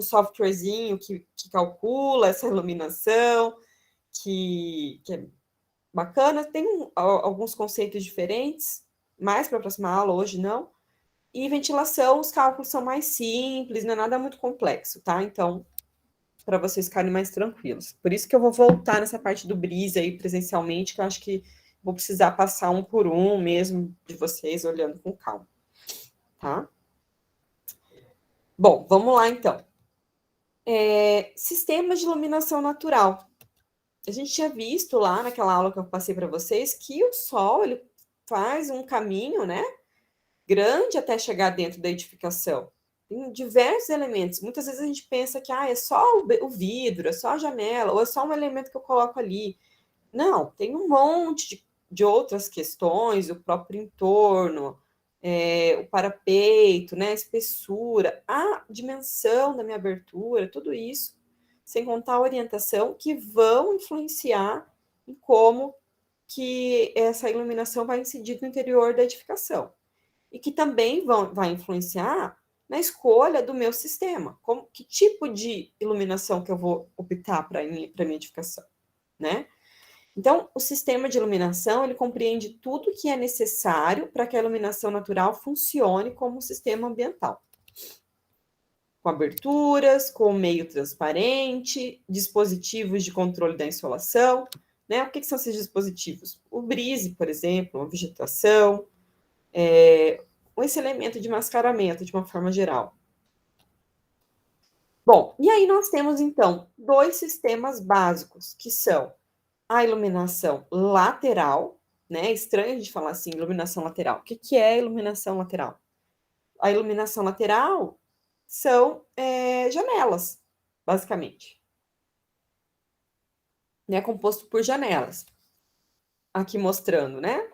softwarezinho que calcula essa iluminação, que é bacana. Tem alguns conceitos diferentes, mais para a próxima aula, hoje não. E ventilação, os cálculos são mais simples, não é nada muito complexo, tá? Então, para vocês ficarem mais tranquilos. Por isso que eu vou voltar nessa parte do Breeze aí presencialmente, que eu acho que vou precisar passar um por um mesmo de vocês, olhando com calma, tá? Bom, vamos lá então. Sistemas de iluminação natural. A gente tinha visto lá naquela aula que eu passei para vocês que o Sol ele faz um caminho, né, grande até chegar dentro da edificação. Tem diversos elementos. Muitas vezes a gente pensa que é só o vidro, é só a janela, ou é só um elemento que eu coloco ali. Não, tem um monte de outras questões, o próprio entorno, o parapeito, né, a espessura, a dimensão da minha abertura, tudo isso, sem contar a orientação, que vão influenciar em como que essa iluminação vai incidir no interior da edificação. E que também vai influenciar na escolha do meu sistema. Que tipo de iluminação que eu vou optar para minha edificação, né? Então, o sistema de iluminação, ele compreende tudo que é necessário para que a iluminação natural funcione como um sistema ambiental. Com aberturas, com meio transparente, dispositivos de controle da insolação, né? O que são esses dispositivos? O Breeze, por exemplo, a vegetação, esse elemento de mascaramento, de uma forma geral. Bom, e aí nós temos, então, 2 sistemas básicos, que são a iluminação lateral, né? É estranho a gente falar assim, iluminação lateral. O que é iluminação lateral? A iluminação lateral são janelas, basicamente. Né? Composto por janelas. Aqui mostrando, né?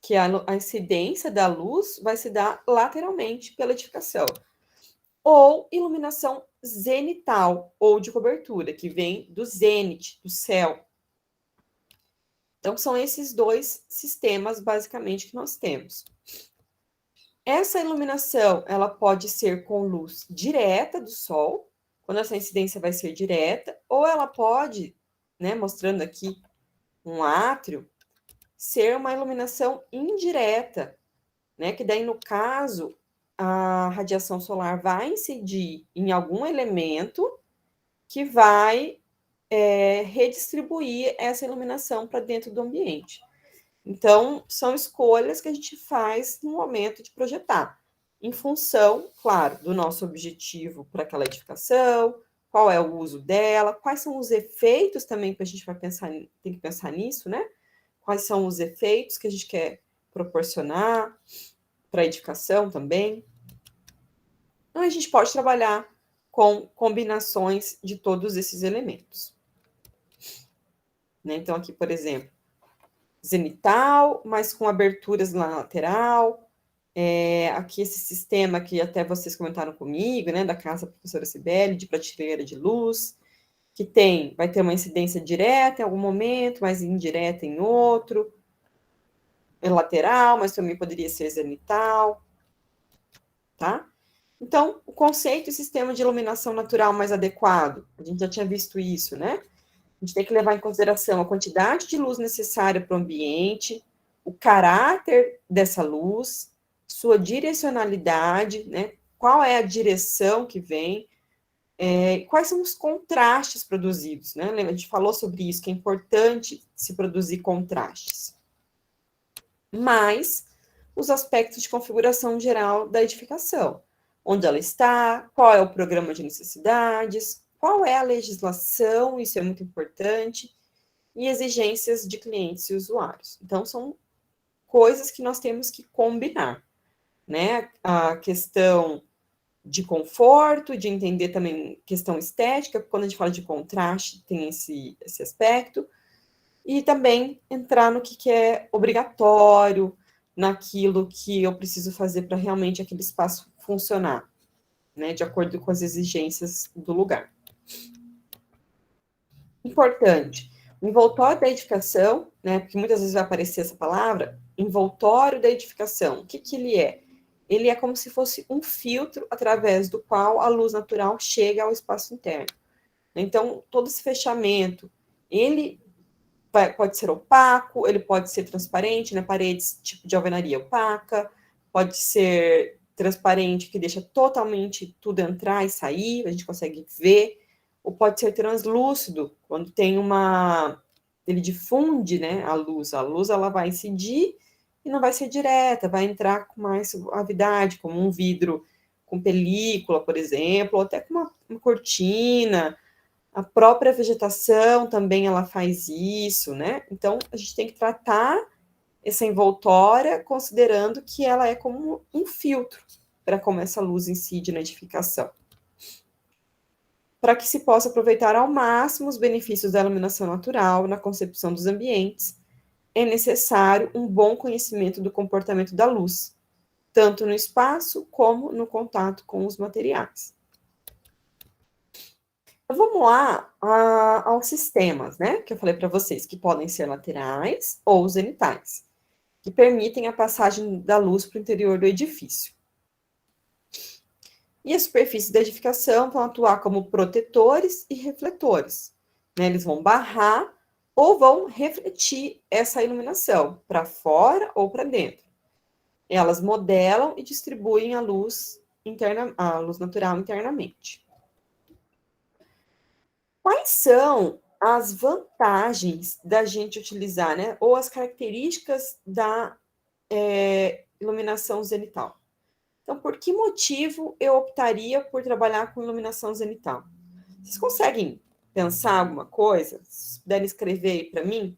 Que a incidência da luz vai se dar lateralmente pela edificação. Ou iluminação zenital, ou de cobertura, que vem do zênite, do céu. Então, são esses 2 sistemas, basicamente, que nós temos. Essa iluminação, ela pode ser com luz direta do sol, quando essa incidência vai ser direta, ou ela pode, né, mostrando aqui um átrio, ser uma iluminação indireta, né, que daí, no caso, a radiação solar vai incidir em algum elemento que vai redistribuir essa iluminação para dentro do ambiente. Então, são escolhas que a gente faz no momento de projetar, em função, claro, do nosso objetivo para aquela edificação, qual é o uso dela, quais são os efeitos também que a gente vai pensar, tem que pensar nisso, né? Quais são os efeitos que a gente quer proporcionar para a edificação também. Então, a gente pode trabalhar com combinações de todos esses elementos. Né? Então, aqui, por exemplo, zenital, mas com aberturas na lateral. Aqui esse sistema que até vocês comentaram comigo, né, da casa da professora Cibele, de prateleira de luz, que vai ter uma incidência direta em algum momento, mas indireta em outro. É lateral, mas também poderia ser zenital. Tá? Então, o conceito e sistema de iluminação natural mais adequado, a gente já tinha visto isso, né? A gente tem que levar em consideração a quantidade de luz necessária para o ambiente, o caráter dessa luz, sua direcionalidade, né? Qual é a direção que vem, quais são os contrastes produzidos, né? A gente falou sobre isso, que é importante se produzir contrastes. Mas os aspectos de configuração geral da edificação. Onde ela está, qual é o programa de necessidades, qual é a legislação, isso é muito importante, e exigências de clientes e usuários. Então, são coisas que nós temos que combinar, né? A questão de conforto, de entender também questão estética, quando a gente fala de contraste, tem esse aspecto, e também entrar no que é obrigatório, naquilo que eu preciso fazer para realmente aquele espaço funcionar, né, de acordo com as exigências do lugar. Importante, Envoltório da edificação, né? Porque muitas vezes vai aparecer essa palavra, envoltório da edificação. O que que ele é? Ele é como se fosse um filtro através do qual a luz natural chega ao espaço interno. Então, todo esse fechamento, ele pode ser opaco, ele pode ser transparente, né? Paredes tipo de alvenaria opaca, pode ser transparente, que deixa totalmente tudo entrar e sair, a gente consegue ver, ou pode ser translúcido, quando tem ele difunde, né, a luz ela vai incidir e não vai ser direta, vai entrar com mais suavidade, como um vidro com película, por exemplo, ou até com uma cortina. A própria vegetação também ela faz isso, né? Então, a gente tem que tratar essa envoltória considerando que ela é como um filtro para como essa luz incide na edificação. Para que se possa aproveitar ao máximo os benefícios da iluminação natural na concepção dos ambientes, é necessário um bom conhecimento do comportamento da luz, tanto no espaço como no contato com os materiais. Vamos lá aos sistemas, né? Que eu falei para vocês, que podem ser laterais ou zenitais, que permitem a passagem da luz para o interior do edifício. E as superfícies da edificação vão atuar como protetores e refletores, né? Eles vão barrar ou vão refletir essa iluminação para fora ou para dentro. Elas modelam e distribuem a luz natural internamente. Quais são as vantagens da gente utilizar, né? Ou as características da iluminação zenital? Então, por que motivo eu optaria por trabalhar com iluminação zenital? Vocês conseguem pensar alguma coisa? Se puderem escrever aí para mim.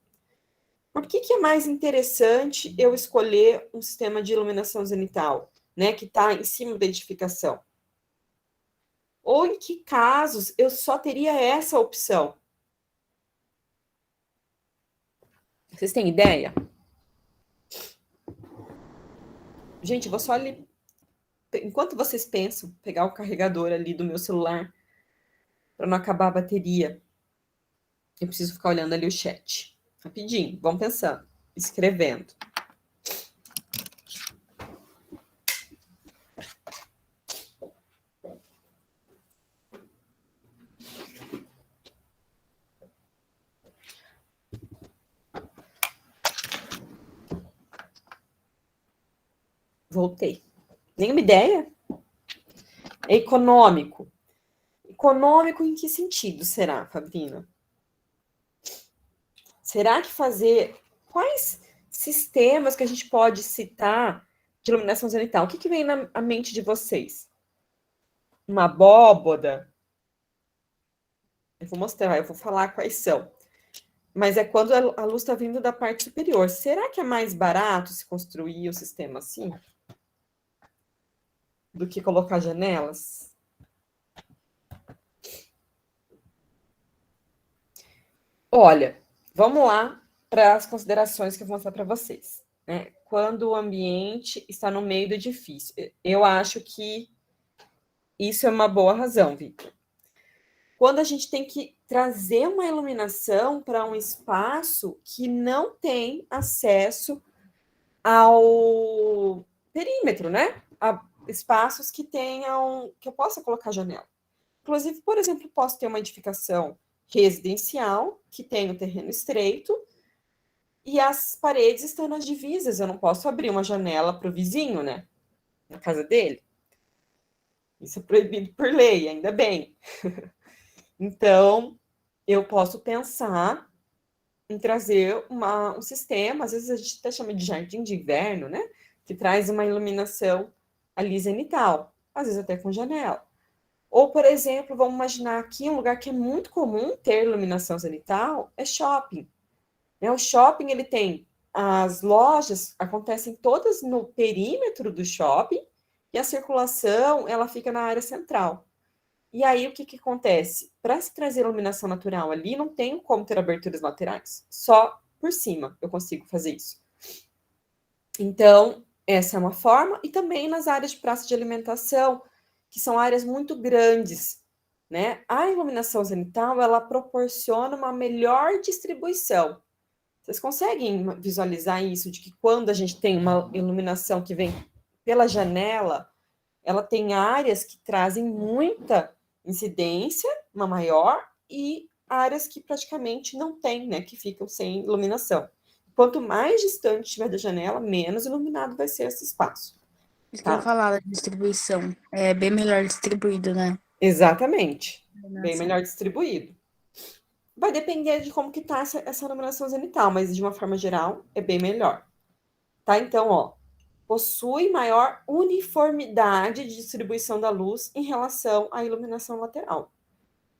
Por que é mais interessante eu escolher um sistema de iluminação zenital, né, que está em cima da edificação? Ou em que casos eu só teria essa opção? Vocês têm ideia? Gente, vou só ali, enquanto vocês pensam, pegar o carregador ali do meu celular para não acabar a bateria. Eu preciso ficar olhando ali o chat. Rapidinho, vão pensando, escrevendo. Voltei. Nenhuma ideia? É econômico. Econômico em que sentido será, Fabrina? Será que quais sistemas que a gente pode citar de iluminação zenital? O que vem na mente de vocês? Uma abóboda? Eu vou mostrar, eu vou falar quais são. Mas é quando a luz está vindo da parte superior. Será que é mais barato se construir o sistema assim? Do que colocar janelas? Olha, vamos lá para as considerações que eu vou mostrar para vocês. Né? Quando o ambiente está no meio do edifício. Eu acho que isso é uma boa razão, Victor. Quando a gente tem que trazer uma iluminação para um espaço que não tem acesso ao perímetro, né? A espaços que eu possa colocar janela. Inclusive, por exemplo, posso ter uma edificação residencial que tem um terreno estreito e as paredes estão nas divisas. Eu não posso abrir uma janela para o vizinho, né? Na casa dele. Isso é proibido por lei, ainda bem. Então, eu posso pensar em trazer um sistema, às vezes a gente até chama de jardim de inverno, né? Que traz uma iluminação ali zenital, às vezes até com janela. Ou, por exemplo, vamos imaginar aqui um lugar que é muito comum ter iluminação zenital, é shopping. O shopping, ele tem as lojas, acontecem todas no perímetro do shopping, e a circulação, ela fica na área central. E aí, o que acontece? Para se trazer iluminação natural ali, não tem como ter aberturas laterais. Só por cima eu consigo fazer isso. Então, essa é uma forma. E também nas áreas de praça de alimentação, que são áreas muito grandes, né? A iluminação zenital, ela proporciona uma melhor distribuição. Vocês conseguem visualizar isso, de que quando a gente tem uma iluminação que vem pela janela, ela tem áreas que trazem muita incidência, uma maior, e áreas que praticamente não tem, né, que ficam sem iluminação. Quanto mais distante estiver da janela, menos iluminado vai ser esse espaço. Isso que eu ia falar da distribuição. É bem melhor distribuído, né? Exatamente. Bem melhor distribuído. Vai depender de como que tá essa iluminação zenital, mas de uma forma geral é bem melhor. Tá? Então, ó, possui maior uniformidade de distribuição da luz em relação à iluminação lateral.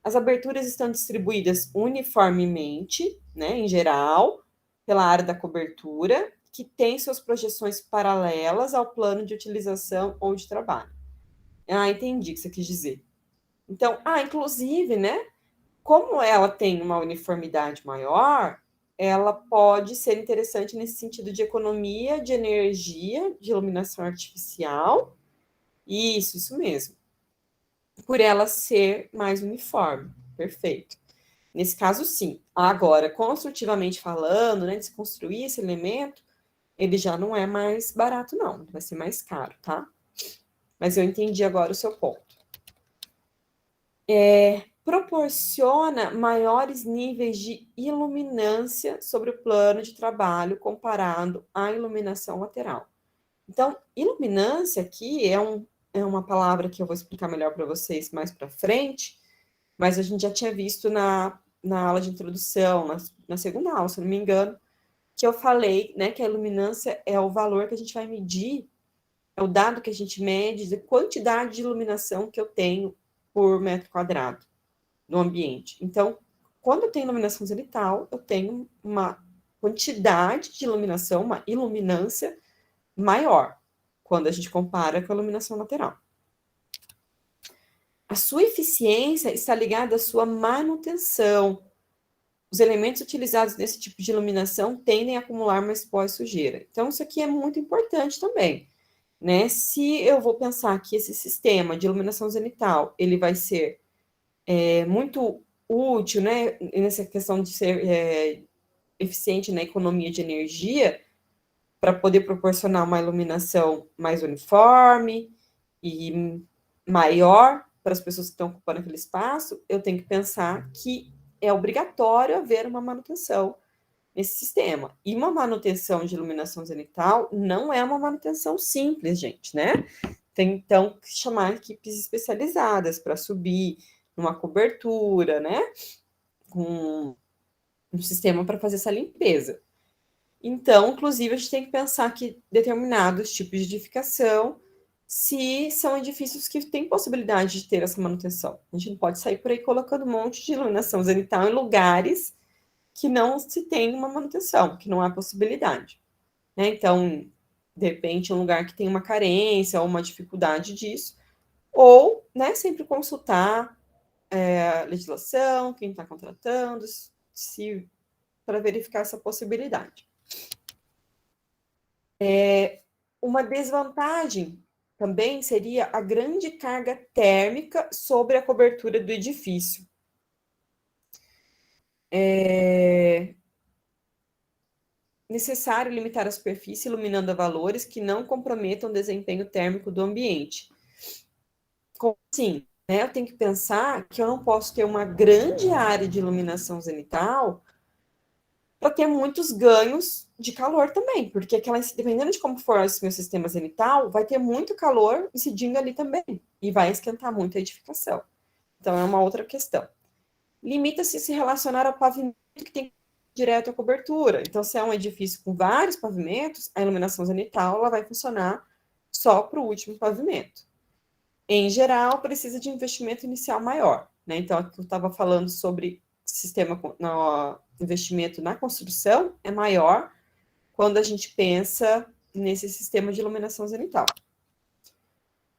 As aberturas estão distribuídas uniformemente, né, em geral, pela área da cobertura, que tem suas projeções paralelas ao plano de utilização ou de trabalho. Ah, entendi o que você quis dizer. Então, inclusive, né, como ela tem uma uniformidade maior, ela pode ser interessante nesse sentido de economia de energia, de iluminação artificial. Isso mesmo. Por ela ser mais uniforme. Perfeito. Nesse caso, sim. Agora, construtivamente falando, né, de se construir esse elemento, ele já não é mais barato, não. Vai ser mais caro, tá? Mas eu entendi agora o seu ponto. Proporciona maiores níveis de iluminância sobre o plano de trabalho comparado à iluminação lateral. Então, iluminância aqui é uma palavra que eu vou explicar melhor para vocês mais para frente, mas a gente já tinha visto na aula de introdução, na segunda aula, se não me engano, que eu falei, né, que a iluminância é o valor que a gente vai medir, é o dado que a gente mede de quantidade de iluminação que eu tenho por metro quadrado no ambiente. Então, quando eu tenho iluminação zenital, eu tenho uma quantidade de iluminação, uma iluminância maior, quando a gente compara com a iluminação lateral. A sua eficiência está ligada à sua manutenção. Os elementos utilizados nesse tipo de iluminação tendem a acumular mais pó e sujeira. Então, isso aqui é muito importante também, né? Se eu vou pensar que esse sistema de iluminação zenital, ele vai ser muito útil, né, nessa questão de ser eficiente na economia de energia, para poder proporcionar uma iluminação mais uniforme e maior para as pessoas que estão ocupando aquele espaço, eu tenho que pensar que é obrigatório haver uma manutenção nesse sistema. E uma manutenção de iluminação zenital não é uma manutenção simples, gente, né? Tem, então, que chamar equipes especializadas para subir numa cobertura, né? Com um sistema para fazer essa limpeza. Então, inclusive, a gente tem que pensar que determinados tipos de edificação, se são edifícios que têm possibilidade de ter essa manutenção. A gente não pode sair por aí colocando um monte de iluminação zenital em lugares que não se tem uma manutenção, que não há possibilidade. Né? Então, de repente, um lugar que tem uma carência ou uma dificuldade disso, ou, né, sempre consultar a legislação, quem está contratando, para verificar essa possibilidade. Uma desvantagem também seria a grande carga térmica sobre a cobertura do edifício. É necessário limitar a superfície iluminando a valores que não comprometam o desempenho térmico do ambiente. Como assim? Eu tenho que pensar que eu não posso ter uma grande área de iluminação zenital para ter muitos ganhos de calor também, porque dependendo de como for esse meu sistema zenital, vai ter muito calor incidindo ali também, e vai esquentar muito a edificação. Então, é uma outra questão. Limita-se a se relacionar ao pavimento que tem direto à cobertura. Então, se é um edifício com vários pavimentos, a iluminação zenital ela vai funcionar só para o último pavimento. Em geral, precisa de investimento inicial maior, né? Então, aqui eu estava falando sobre sistema, no investimento na construção é maior quando a gente pensa nesse sistema de iluminação zenital.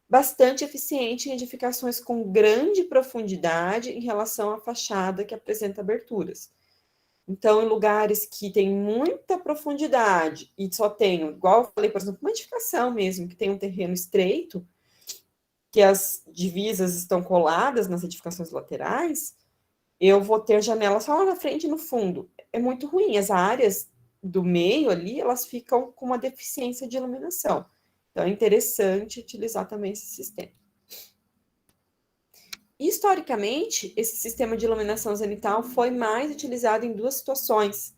Bastante eficiente em edificações com grande profundidade em relação à fachada que apresenta aberturas. Então, em lugares que tem muita profundidade e só tem, igual eu falei, por exemplo, uma edificação mesmo, que tem um terreno estreito, que as divisas estão coladas nas edificações laterais, eu vou ter janela só lá na frente e no fundo. É muito ruim, as áreas do meio ali, elas ficam com uma deficiência de iluminação. Então, é interessante utilizar também esse sistema. Historicamente, esse sistema de iluminação zenital foi mais utilizado em duas situações.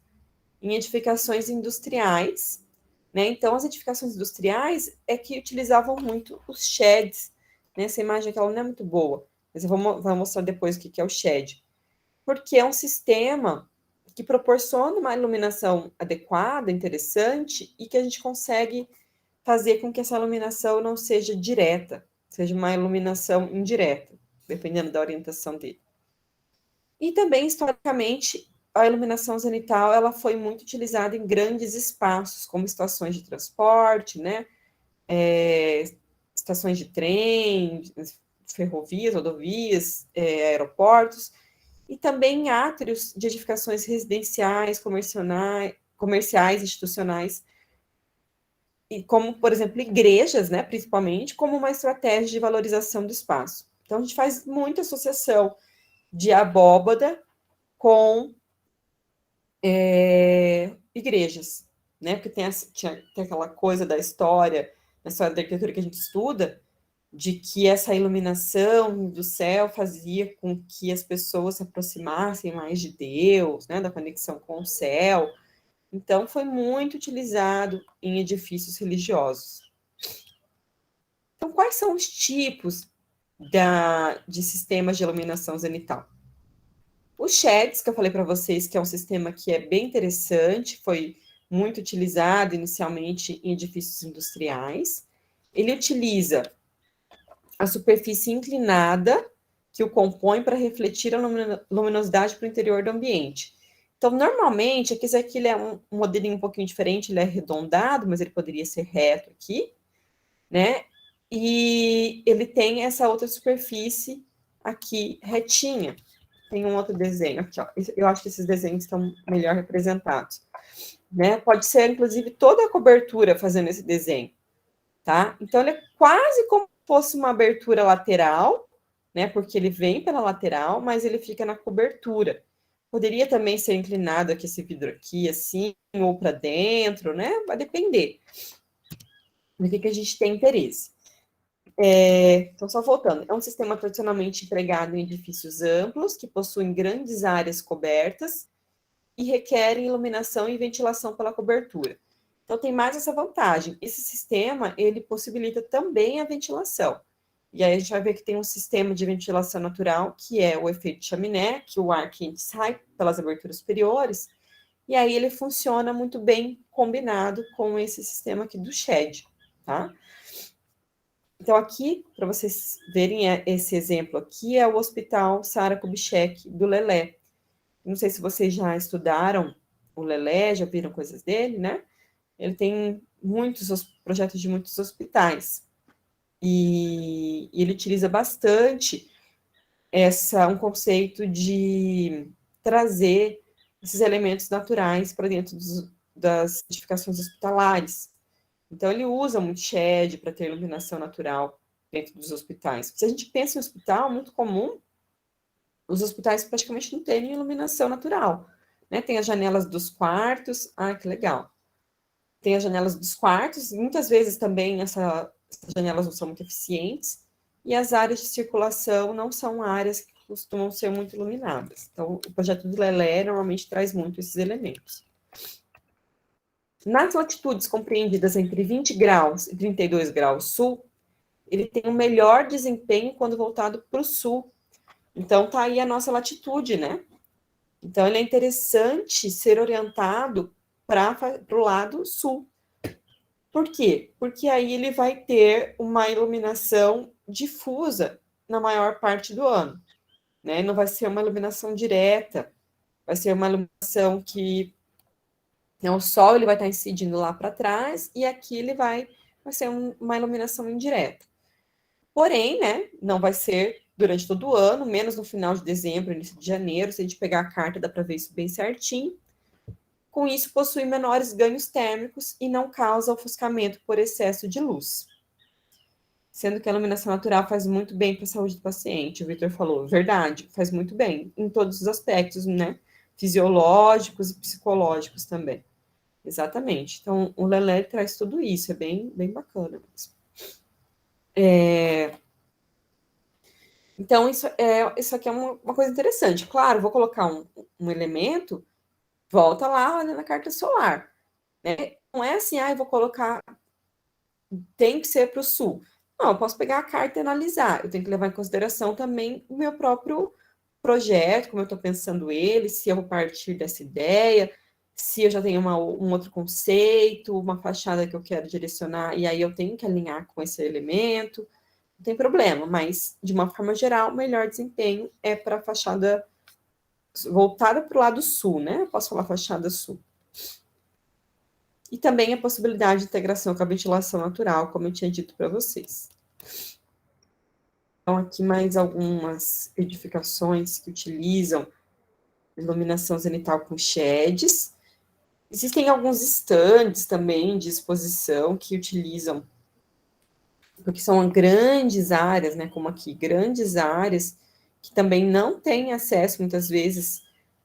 Em edificações industriais, né? Então, as edificações industriais é que utilizavam muito os sheds, né? Essa imagem aqui ela não é muito boa, mas eu vou mostrar depois o que é o shed. Porque é um sistema que proporciona uma iluminação adequada, interessante, e que a gente consegue fazer com que essa iluminação não seja direta, seja uma iluminação indireta, dependendo da orientação dele. E também, historicamente, a iluminação zenital ela foi muito utilizada em grandes espaços, como estações de transporte, né? Estações de trem, ferrovias, rodovias, aeroportos, e também em átrios de edificações residenciais, comerciais, institucionais, e como, por exemplo, igrejas, né, principalmente, como uma estratégia de valorização do espaço. Então, a gente faz muita associação de abóbada com igrejas, né, porque tem aquela coisa da história da arquitetura que a gente estuda, de que essa iluminação do céu fazia com que as pessoas se aproximassem mais de Deus, né, da conexão com o céu. Então, foi muito utilizado em edifícios religiosos. Então, quais são os tipos de sistemas de iluminação zenital? Os sheds, que eu falei para vocês, que é um sistema que é bem interessante, foi muito utilizado inicialmente em edifícios industriais. Ele utiliza a superfície inclinada que o compõe para refletir a luminosidade para o interior do ambiente. Então, normalmente, aqui ele é um modelinho um pouquinho diferente, ele é arredondado, mas ele poderia ser reto aqui, né? E ele tem essa outra superfície aqui retinha. Tem um outro desenho aqui, ó. Eu acho que esses desenhos estão melhor representados, né? Pode ser, inclusive, toda a cobertura fazendo esse desenho, tá? Então, ele é quase como se fosse uma abertura lateral, né? Porque ele vem pela lateral, mas ele fica na cobertura. Poderia também ser inclinado aqui, esse vidro aqui, assim, ou para dentro, né? Vai depender do que a gente tem interesse. Então, só voltando, é um sistema tradicionalmente empregado em edifícios amplos, que possuem grandes áreas cobertas e requerem iluminação e ventilação pela cobertura. Então, tem mais essa vantagem. Esse sistema, ele possibilita também a ventilação. E aí a gente vai ver que tem um sistema de ventilação natural, que é o efeito chaminé, que o ar quente sai pelas aberturas superiores, e aí ele funciona muito bem combinado com esse sistema aqui do shed, tá? Então, aqui, para vocês verem esse exemplo aqui, é o Hospital Sara Kubitschek, do Lelé. Não sei se vocês já estudaram o Lelé, já viram coisas dele, né? Ele tem muitos projetos de muitos hospitais. E ele utiliza bastante um conceito de trazer esses elementos naturais para dentro das edificações hospitalares. Então, ele usa muito shed para ter iluminação natural dentro dos hospitais. Se a gente pensa em hospital, muito comum, os hospitais praticamente não terem iluminação natural, né? Tem as janelas dos quartos, que legal. Tem as janelas dos quartos, muitas vezes também essas janelas não são muito eficientes, e as áreas de circulação não são áreas que costumam ser muito iluminadas. Então, o projeto do Lelé normalmente traz muito esses elementos. Nas latitudes compreendidas entre 20 graus e 32 graus sul, ele tem um melhor desempenho quando voltado para o sul. Então, tá aí a nossa latitude, né? Então, ele é interessante ser orientado para o lado sul. Por quê? Porque aí ele vai ter uma iluminação difusa na maior parte do ano, né? Não vai ser uma iluminação direta, vai ser uma iluminação que o sol ele vai estar incidindo lá para trás e aqui ele vai ser uma iluminação indireta. Porém, né, não vai ser durante todo o ano, menos no final de dezembro, início de janeiro. Se a gente pegar a carta, dá para ver isso bem certinho. Com isso, possui menores ganhos térmicos e não causa ofuscamento por excesso de luz. sendo que a iluminação natural faz muito bem para a saúde do paciente. O Vitor falou, verdade, faz muito bem, em todos os aspectos, né? Fisiológicos e psicológicos também. Exatamente. Então, o Lelé traz tudo isso, é bem, bem bacana mesmo. Então, isso aqui é uma coisa interessante. Claro, vou colocar um elemento, volta lá na carta solar. Né? Não é assim, eu vou colocar, tem que ser para o sul. Não, eu posso pegar a carta e analisar. Eu tenho que levar em consideração também o meu próprio projeto, como eu estou pensando ele, se eu vou partir dessa ideia, se eu já tenho um outro conceito, uma fachada que eu quero direcionar, e aí eu tenho que alinhar com esse elemento. Não tem problema, mas, de uma forma geral, o melhor desempenho é para a fachada voltada para o lado sul, né? Eu posso falar fachada sul. E também a possibilidade de integração com a ventilação natural, como eu tinha dito para vocês. Então, aqui mais algumas edificações que utilizam iluminação zenital com sheds. Existem alguns estandes também de exposição que utilizam, porque são grandes áreas, né, como aqui, grandes áreas, que também não têm acesso, muitas vezes,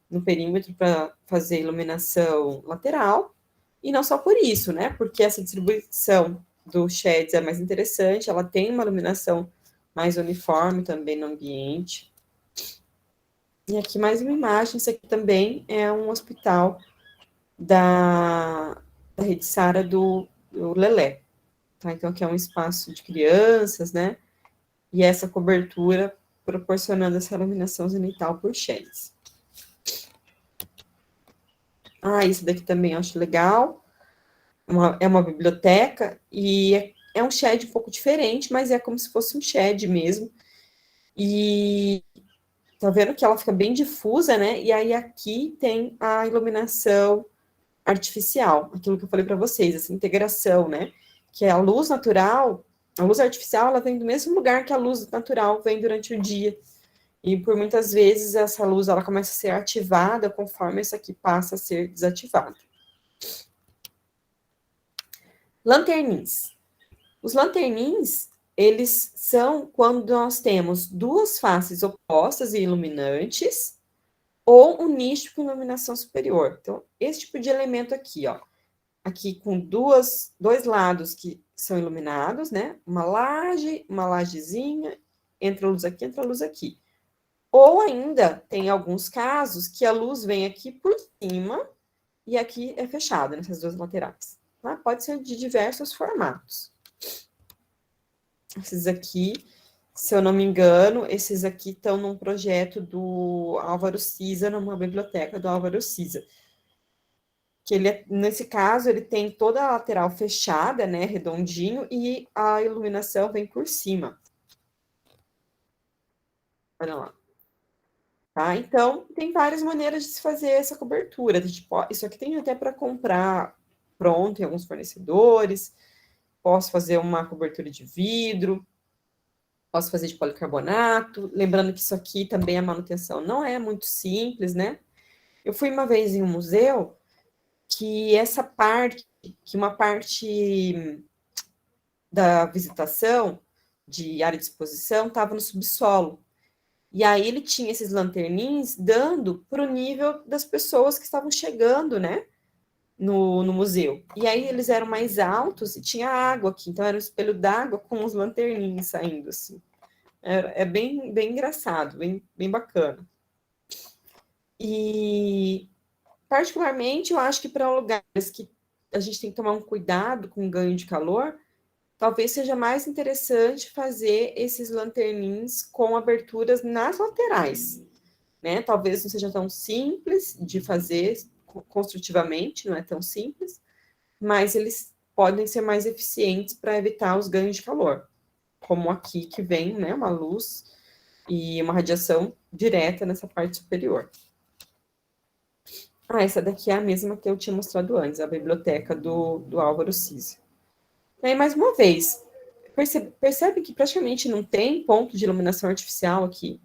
no perímetro para fazer iluminação lateral, e não só por isso, né, porque essa distribuição do sheds é mais interessante, ela tem uma iluminação mais uniforme também no ambiente. E aqui mais uma imagem, isso aqui também é um hospital da Rede Sara do Lelé. Tá? Então, aqui é um espaço de crianças, né? E essa cobertura proporcionando essa iluminação zenital por sheds. Isso daqui também eu acho legal. É uma biblioteca e é um shed um pouco diferente, mas é como se fosse um shed mesmo. E tá vendo que ela fica bem difusa, né? E aí aqui tem a iluminação artificial, aquilo que eu falei para vocês, essa integração, né? Que é a luz natural, a luz artificial, ela vem do mesmo lugar que a luz natural vem durante o dia. E por muitas vezes essa luz ela começa a ser ativada conforme essa aqui passa a ser desativada. Lanternins. Os lanternins, eles são quando nós temos duas faces opostas e iluminantes, ou um nicho com iluminação superior. Então, esse tipo de elemento aqui, ó. Aqui com dois lados que são iluminados, né? Uma lajezinha, entra a luz aqui, entra a luz aqui. Ou ainda, tem alguns casos que a luz vem aqui por cima e aqui é fechada, nessas duas laterais. Tá? Pode ser de diversos formatos. Esses aqui, se eu não me engano, esses aqui estão num projeto do Álvaro Siza, numa biblioteca do Álvaro Siza. Que ele, nesse caso, ele tem toda a lateral fechada, né, redondinho, e a iluminação vem por cima. Olha lá. Tá? Então, tem várias maneiras de se fazer essa cobertura. Tipo, isso aqui tem até para comprar pronto em alguns fornecedores. Posso fazer uma cobertura de vidro. Posso fazer de policarbonato. Lembrando que isso aqui também a manutenção não é muito simples, né? Eu fui uma vez em um museu que uma parte da visitação de área de exposição estava no subsolo. E aí ele tinha esses lanternins dando para o nível das pessoas que estavam chegando, né, no museu. E aí eles eram mais altos e tinha água aqui, então era um espelho d'água com os lanternins saindo, assim. É bem, bem engraçado, bem, bem bacana. E, particularmente, eu acho que para lugares que a gente tem que tomar um cuidado com o ganho de calor, talvez seja mais interessante fazer esses lanternins com aberturas nas laterais, né? Talvez não seja tão simples de fazer construtivamente, não é tão simples, mas eles podem ser mais eficientes para evitar os ganhos de calor, como aqui que vem, né, uma luz e uma radiação direta nessa parte superior. Essa daqui é a mesma que eu tinha mostrado antes, a biblioteca do Álvaro Siza. E aí, mais uma vez, percebe que praticamente não tem ponto de iluminação artificial aqui,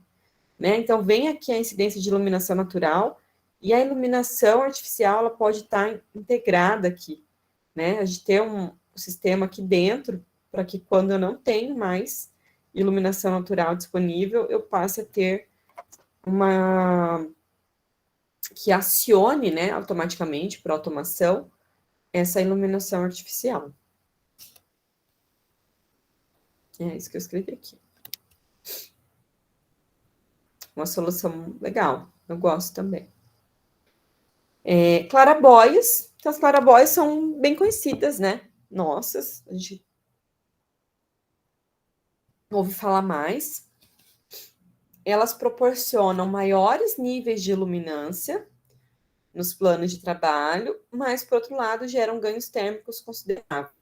né? Então, vem aqui a incidência de iluminação natural, e a iluminação artificial, ela pode estar integrada aqui, né? A gente tem um sistema aqui dentro, para que quando eu não tenho mais iluminação natural disponível, eu passe a ter uma que acione, né, automaticamente, por automação, essa iluminação artificial. É isso que eu escrevi aqui. Uma solução legal, eu gosto também. Claraboias, então as claraboias são bem conhecidas, né? Nossas, a gente ouve falar mais. Elas proporcionam maiores níveis de iluminância nos planos de trabalho, mas, por outro lado, geram ganhos térmicos consideráveis.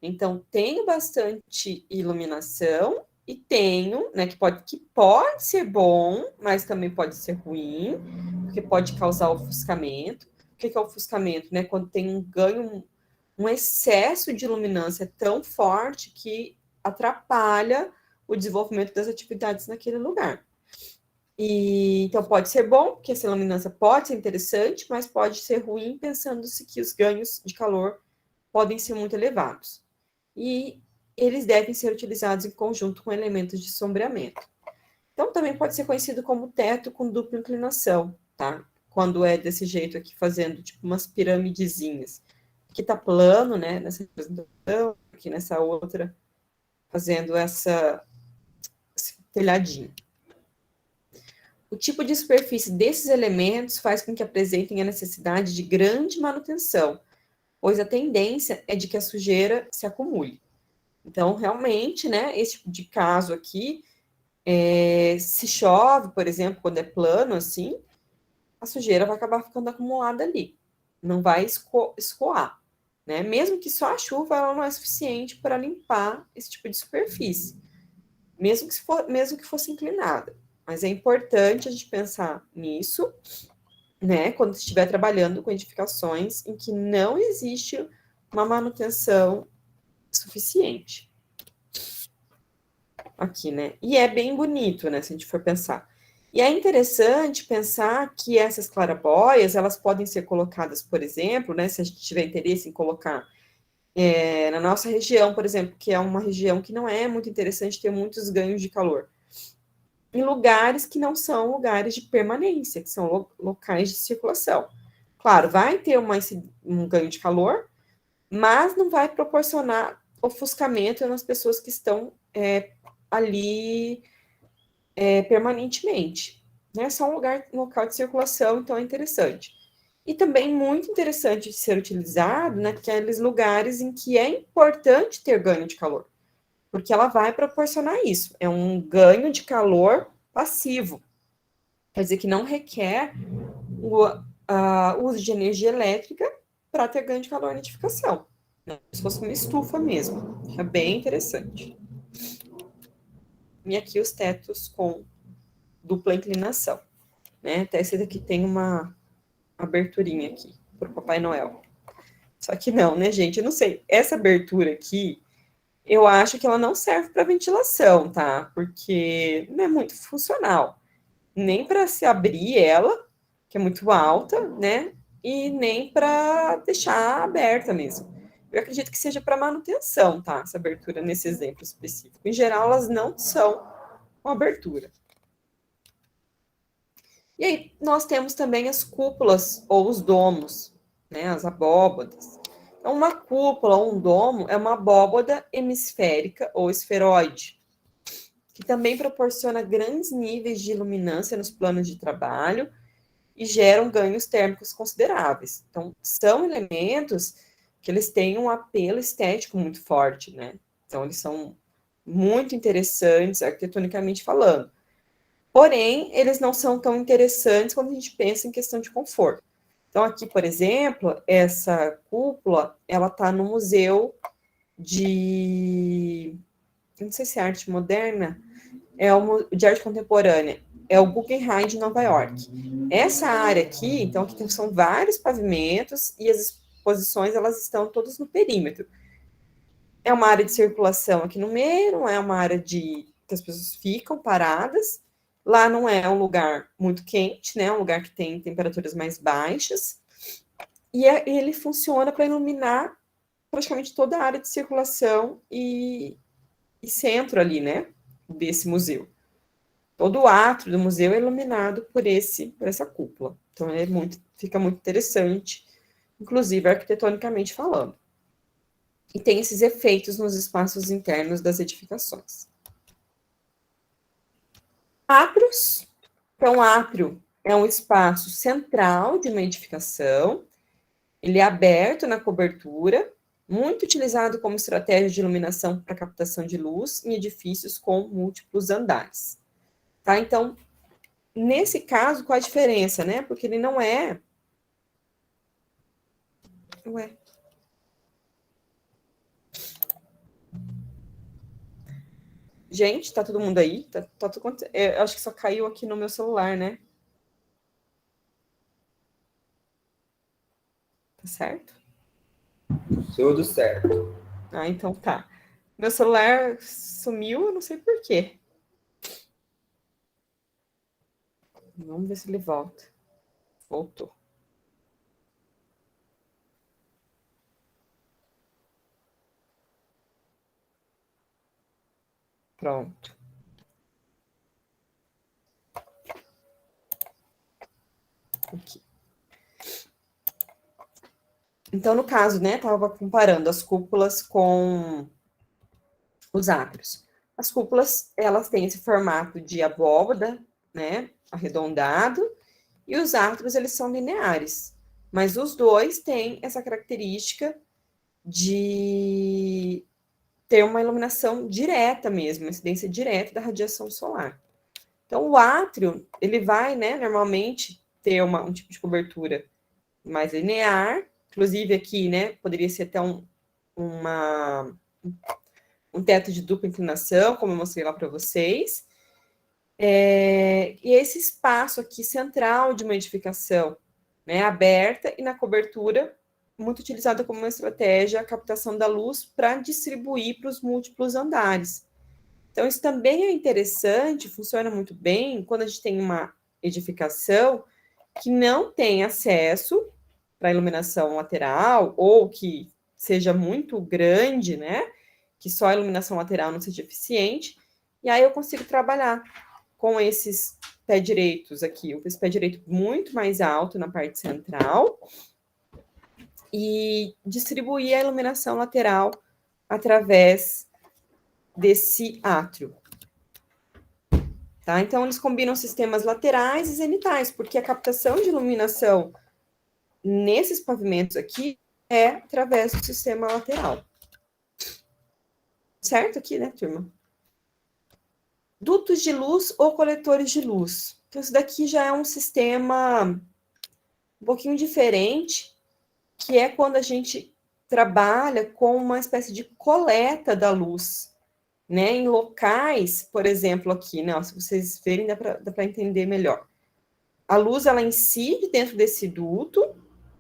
Então, tenho bastante iluminação e tenho, né, que pode ser bom, mas também pode ser ruim, porque pode causar ofuscamento. O que é ofuscamento? Né? Quando tem um ganho, um excesso de iluminância tão forte que atrapalha o desenvolvimento das atividades naquele lugar. Então, pode ser bom, porque essa iluminância pode ser interessante, mas pode ser ruim, pensando-se que os ganhos de calor podem ser muito elevados. E eles devem ser utilizados em conjunto com elementos de sombreamento. Então, também pode ser conhecido como teto com dupla inclinação, tá? Quando é desse jeito aqui, fazendo tipo umas piramidezinhas. Aqui tá plano, né, nessa representação, aqui nessa outra, fazendo esse telhadinho. O tipo de superfície desses elementos faz com que apresentem a necessidade de grande manutenção, pois a tendência é de que a sujeira se acumule. Então, realmente, né, esse tipo de caso aqui, se chove, por exemplo, quando é plano, assim, a sujeira vai acabar ficando acumulada ali, não vai escoar, né? Mesmo que só a chuva ela não é suficiente para limpar esse tipo de superfície, mesmo que fosse inclinada. Mas é importante a gente pensar nisso, né, quando estiver trabalhando com edificações em que não existe uma manutenção suficiente. Aqui, né? E é bem bonito, né, se a gente for pensar. E é interessante pensar que essas claraboias, elas podem ser colocadas, por exemplo, né, se a gente tiver interesse em colocar na nossa região, por exemplo, que é uma região que não é muito interessante ter muitos ganhos de calor, em lugares que não são lugares de permanência, que são locais de circulação. Claro, vai ter um ganho de calor, mas não vai proporcionar ofuscamento nas pessoas que estão ali permanentemente. Né? Só um local de circulação, então é interessante. E também muito interessante de ser utilizado naqueles lugares em que é importante ter ganho de calor, porque ela vai proporcionar isso. É um ganho de calor passivo. Quer dizer que não requer o uso de energia elétrica para ter ganho de calor na edificação. Né? Se fosse uma estufa mesmo. É bem interessante. E aqui os tetos com dupla inclinação. Né? Até esse daqui tem uma aberturinha aqui para o Papai Noel. Só que não, né, gente? Eu não sei. Essa abertura aqui, eu acho que ela não serve para ventilação, tá? Porque não é muito funcional. Nem para se abrir ela, que é muito alta, né? E nem para deixar aberta mesmo. Eu acredito que seja para manutenção, tá? Essa abertura nesse exemplo específico. Em geral, elas não são uma abertura. E aí, nós temos também as cúpulas ou os domos, né? As abóbadas. Então, uma cúpula ou um domo é uma abóbada hemisférica ou esferoide, que também proporciona grandes níveis de iluminância nos planos de trabalho e geram ganhos térmicos consideráveis. Então, são elementos que eles têm um apelo estético muito forte, né? Então, eles são muito interessantes arquitetonicamente falando. Porém, eles não são tão interessantes quando a gente pensa em questão de conforto. Então, aqui, por exemplo, essa cúpula, ela está no Museu não sei se é arte moderna, de arte contemporânea, é o Guggenheim de Nova York. Essa área aqui, então, aqui são vários pavimentos e as exposições, elas estão todas no perímetro. É uma área de circulação aqui no meio, não é uma área que as pessoas ficam paradas. Lá não é um lugar muito quente, né? É um lugar que tem temperaturas mais baixas. E ele funciona para iluminar praticamente toda a área de circulação e centro ali, né, desse museu. Todo o átrio do museu é iluminado por essa cúpula. Então, fica muito interessante, inclusive arquitetonicamente falando. E tem esses efeitos nos espaços internos das edificações. Átrios. Então, átrio é um espaço central de uma edificação. Ele é aberto na cobertura, muito utilizado como estratégia de iluminação para captação de luz em edifícios com múltiplos andares. Tá? Então, nesse caso, qual a diferença, né? Porque ele não é... Ué. Gente, tá todo mundo aí? Tá tudo... Eu acho que só caiu aqui no meu celular, né? Tá certo? Tudo certo. Ah, então tá. Meu celular sumiu, eu não sei por quê. Vamos ver se ele volta. Voltou. Pronto. Aqui. Então, no caso, né, estava comparando as cúpulas com os átrios. As cúpulas, elas têm esse formato de abóbada, né, arredondado, e os átrios, eles são lineares. Mas os dois têm essa característica de ter uma iluminação direta mesmo, uma incidência direta da radiação solar. Então, o átrio, ele vai, né, normalmente ter um tipo de cobertura mais linear, inclusive aqui, né, poderia ser até um teto de dupla inclinação, como eu mostrei lá para vocês. E esse espaço aqui central de uma edificação, né, aberta e na cobertura, muito utilizada como uma estratégia, a captação da luz para distribuir para os múltiplos andares. Então, isso também é interessante, funciona muito bem quando a gente tem uma edificação que não tem acesso para iluminação lateral, ou que seja muito grande, né? Que só a iluminação lateral não seja eficiente, e aí eu consigo trabalhar com esses pés direitos aqui, esse pé direito muito mais alto na parte central, e distribuir a iluminação lateral através desse átrio. Tá? Então, eles combinam sistemas laterais e zenitais, porque a captação de iluminação nesses pavimentos aqui é através do sistema lateral. Certo aqui, né, turma? Dutos de luz ou coletores de luz. Então, isso daqui já é um sistema um pouquinho diferente, que é quando a gente trabalha com uma espécie de coleta da luz, né? Em locais, por exemplo, aqui, né? Se vocês verem, dá para entender melhor. A luz, ela incide dentro desse duto,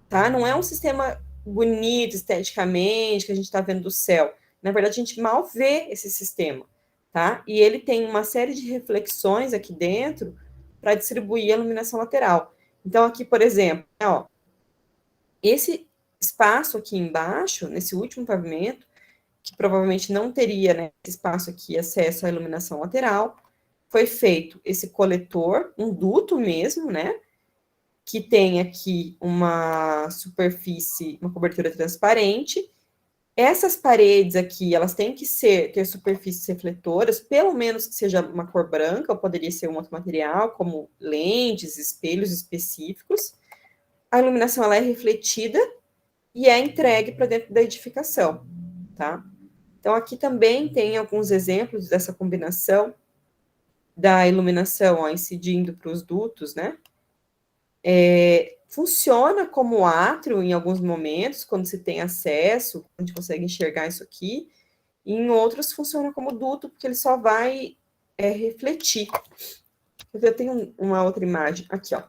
tá? Não é um sistema bonito esteticamente, que a gente está vendo do céu. Na verdade, a gente mal vê esse sistema, tá? E ele tem uma série de reflexões aqui dentro para distribuir a iluminação lateral. Então, aqui, por exemplo, ó, esse espaço aqui embaixo, nesse último pavimento, que provavelmente não teria, né, esse espaço aqui, acesso à iluminação lateral, foi feito esse coletor, um duto mesmo, né, que tem aqui uma superfície, uma cobertura transparente. Essas paredes aqui, elas têm que ter superfícies refletoras, pelo menos que seja uma cor branca, ou poderia ser um outro material, como lentes, espelhos específicos. A iluminação, ela é refletida e é entregue para dentro da edificação, tá? Então, aqui também tem alguns exemplos dessa combinação da iluminação, ó, incidindo para os dutos, né? Funciona como átrio em alguns momentos, quando se tem acesso, a gente consegue enxergar isso aqui, e em outros funciona como duto, porque ele só vai refletir. Eu tenho uma outra imagem, aqui, ó.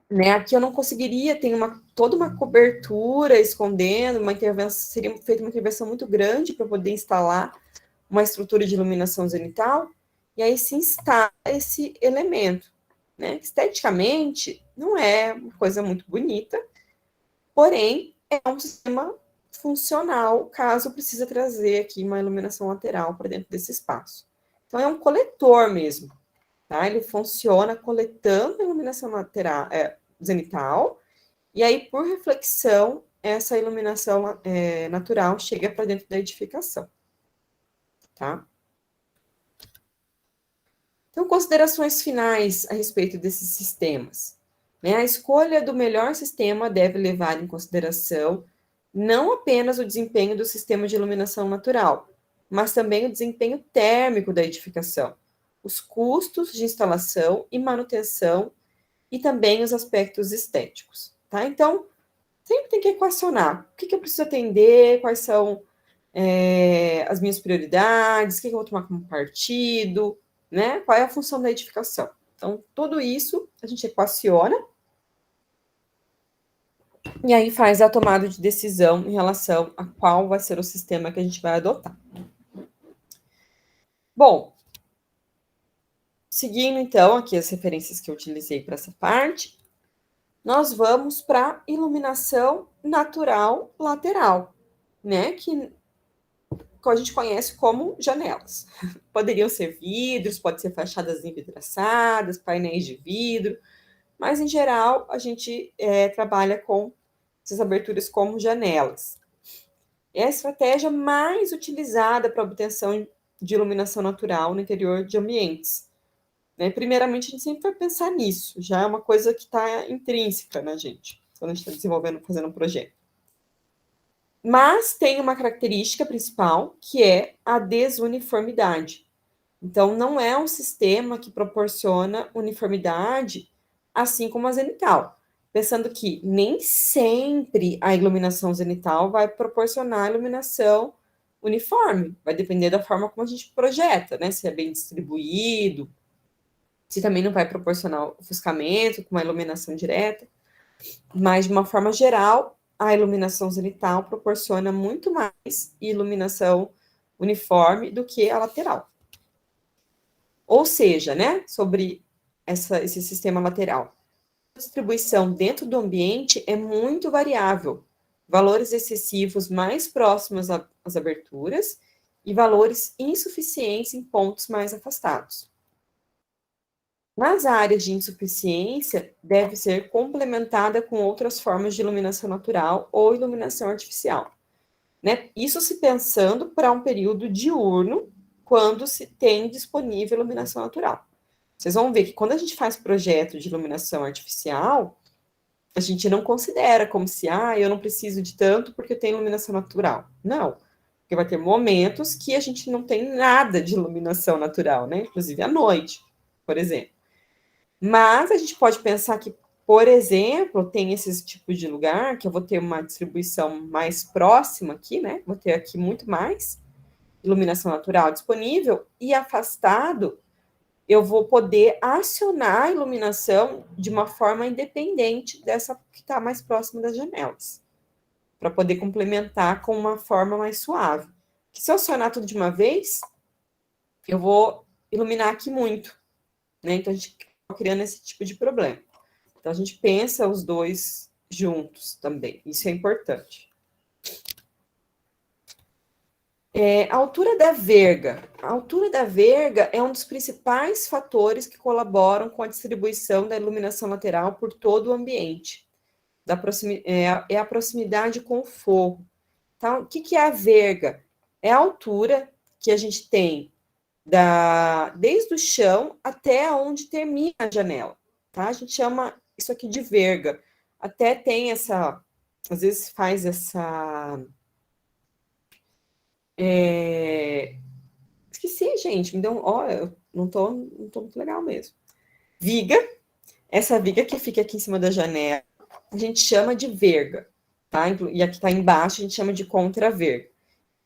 Né, aqui eu não conseguiria, tem toda uma cobertura escondendo, seria feita uma intervenção muito grande para poder instalar uma estrutura de iluminação zenital, e aí se instala esse elemento, né? Esteticamente, não é uma coisa muito bonita, porém, é um sistema funcional, caso precise trazer aqui uma iluminação lateral para dentro desse espaço. Então, é um coletor mesmo, tá? Ele funciona coletando a iluminação lateral, zenital, e aí, por reflexão, essa iluminação natural chega para dentro da edificação, tá? Então, considerações finais a respeito desses sistemas. Né? A escolha do melhor sistema deve levar em consideração não apenas o desempenho do sistema de iluminação natural, mas também o desempenho térmico da edificação, os custos de instalação e manutenção e também os aspectos estéticos. Tá? Então, sempre tem que equacionar o que eu preciso atender, quais são as minhas prioridades, o que eu vou tomar como partido, né? Qual é a função da edificação. Então, tudo isso a gente equaciona e aí faz a tomada de decisão em relação a qual vai ser o sistema que a gente vai adotar. Bom, seguindo então aqui as referências que eu utilizei para essa parte, nós vamos para iluminação natural lateral, né? Que a gente conhece como janelas. Poderiam ser vidros, pode ser fachadas envidraçadas, painéis de vidro, mas em geral a gente trabalha com essas aberturas como janelas. É a estratégia mais utilizada para a obtenção de iluminação natural no interior de ambientes. Né? Primeiramente, a gente sempre vai pensar nisso, já é uma coisa que está intrínseca na gente, quando a gente está desenvolvendo, fazendo um projeto. Mas tem uma característica principal, que é a desuniformidade. Então, não é um sistema que proporciona uniformidade, assim como a zenital. Pensando que nem sempre a iluminação zenital vai proporcionar iluminação uniforme. Vai depender da forma como a gente projeta, né? Se é bem distribuído, se também não vai proporcionar ofuscamento com uma iluminação direta. Mas, de uma forma geral, a iluminação zenital proporciona muito mais iluminação uniforme do que a lateral. Ou seja, né, sobre esse sistema lateral, a distribuição dentro do ambiente é muito variável. Valores excessivos mais próximos às aberturas e valores insuficientes em pontos mais afastados. Nas áreas de insuficiência, deve ser complementada com outras formas de iluminação natural ou iluminação artificial. Né? Isso se pensando para um período diurno, quando se tem disponível iluminação natural. Vocês vão ver que quando a gente faz projeto de iluminação artificial, a gente não considera como se, eu não preciso de tanto porque eu tenho iluminação natural. Não, porque vai ter momentos que a gente não tem nada de iluminação natural, né? Inclusive à noite, por exemplo. Mas a gente pode pensar que, por exemplo, tem esses tipos de lugar que eu vou ter uma distribuição mais próxima aqui, né? Vou ter aqui muito mais iluminação natural disponível e afastado, eu vou poder acionar a iluminação de uma forma independente dessa que está mais próxima das janelas, para poder complementar com uma forma mais suave. Que se eu acionar tudo de uma vez, eu vou iluminar aqui muito, né? Então, a gente criando esse tipo de problema. Então, a gente pensa os dois juntos também. Isso é importante. A altura da verga. A altura da verga é um dos principais fatores que colaboram com a distribuição da iluminação lateral por todo o ambiente. É a proximidade com o forro. Então, o que é a verga? É a altura que a gente tem desde o chão até onde termina a janela, tá? A gente chama isso aqui de verga. Até tem às vezes faz essa... Esqueci, gente, me deu eu não tô muito legal mesmo. Viga, essa viga que fica aqui em cima da janela, a gente chama de verga, tá? E aqui tá embaixo, a gente chama de contraverga.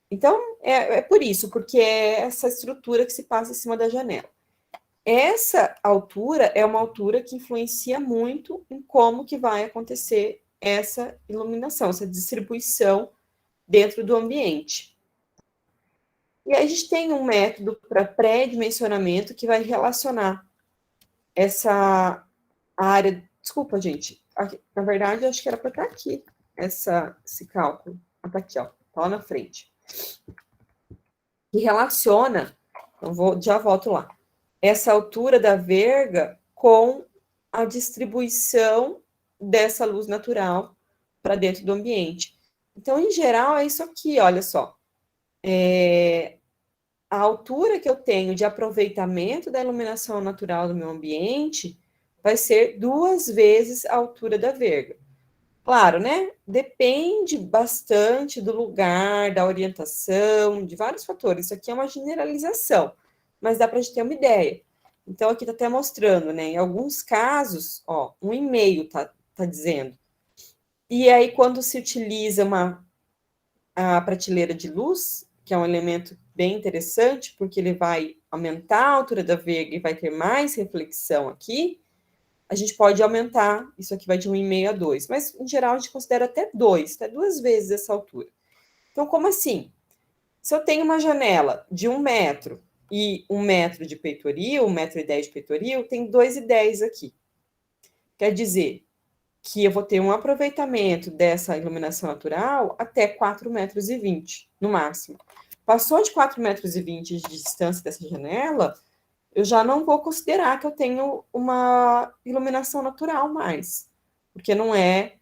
Então, é por isso, porque é essa estrutura que se passa em cima da janela. Essa altura é uma altura que influencia muito em como que vai acontecer essa iluminação, essa distribuição dentro do ambiente. E aí a gente tem um método para pré-dimensionamento que vai relacionar essa área... Desculpa, gente. Aqui, na verdade, acho que era para estar aqui, esse cálculo. tá aqui, ó, tá lá na frente. Que relaciona, então já volto lá, essa altura da verga com a distribuição dessa luz natural para dentro do ambiente. Então, em geral, é isso aqui, olha só. A altura que eu tenho de aproveitamento da iluminação natural do meu ambiente vai ser 2 vezes a altura da verga. Claro, né? Depende bastante do lugar, da orientação, de vários fatores. Isso aqui é uma generalização, mas dá para a gente ter uma ideia. Então, aqui está até mostrando, né? Em alguns casos, ó, 1,5 tá dizendo. E aí, quando se utiliza a prateleira de luz, que é um elemento bem interessante, porque ele vai aumentar a altura da verga e vai ter mais reflexão aqui, a gente pode aumentar, isso aqui vai de 1,5 a 2, mas em geral a gente considera até 2 vezes essa altura. Então, como assim? Se eu tenho uma janela de 1 metro e 1 metro de peitoril, 1,10 m de peitoril, tem 2,10 aqui. Quer dizer que eu vou ter um aproveitamento dessa iluminação natural até 4,20 metros, no máximo. Passou de 4,20 metros de distância dessa janela, eu já não vou considerar que eu tenho uma iluminação natural mais, porque não é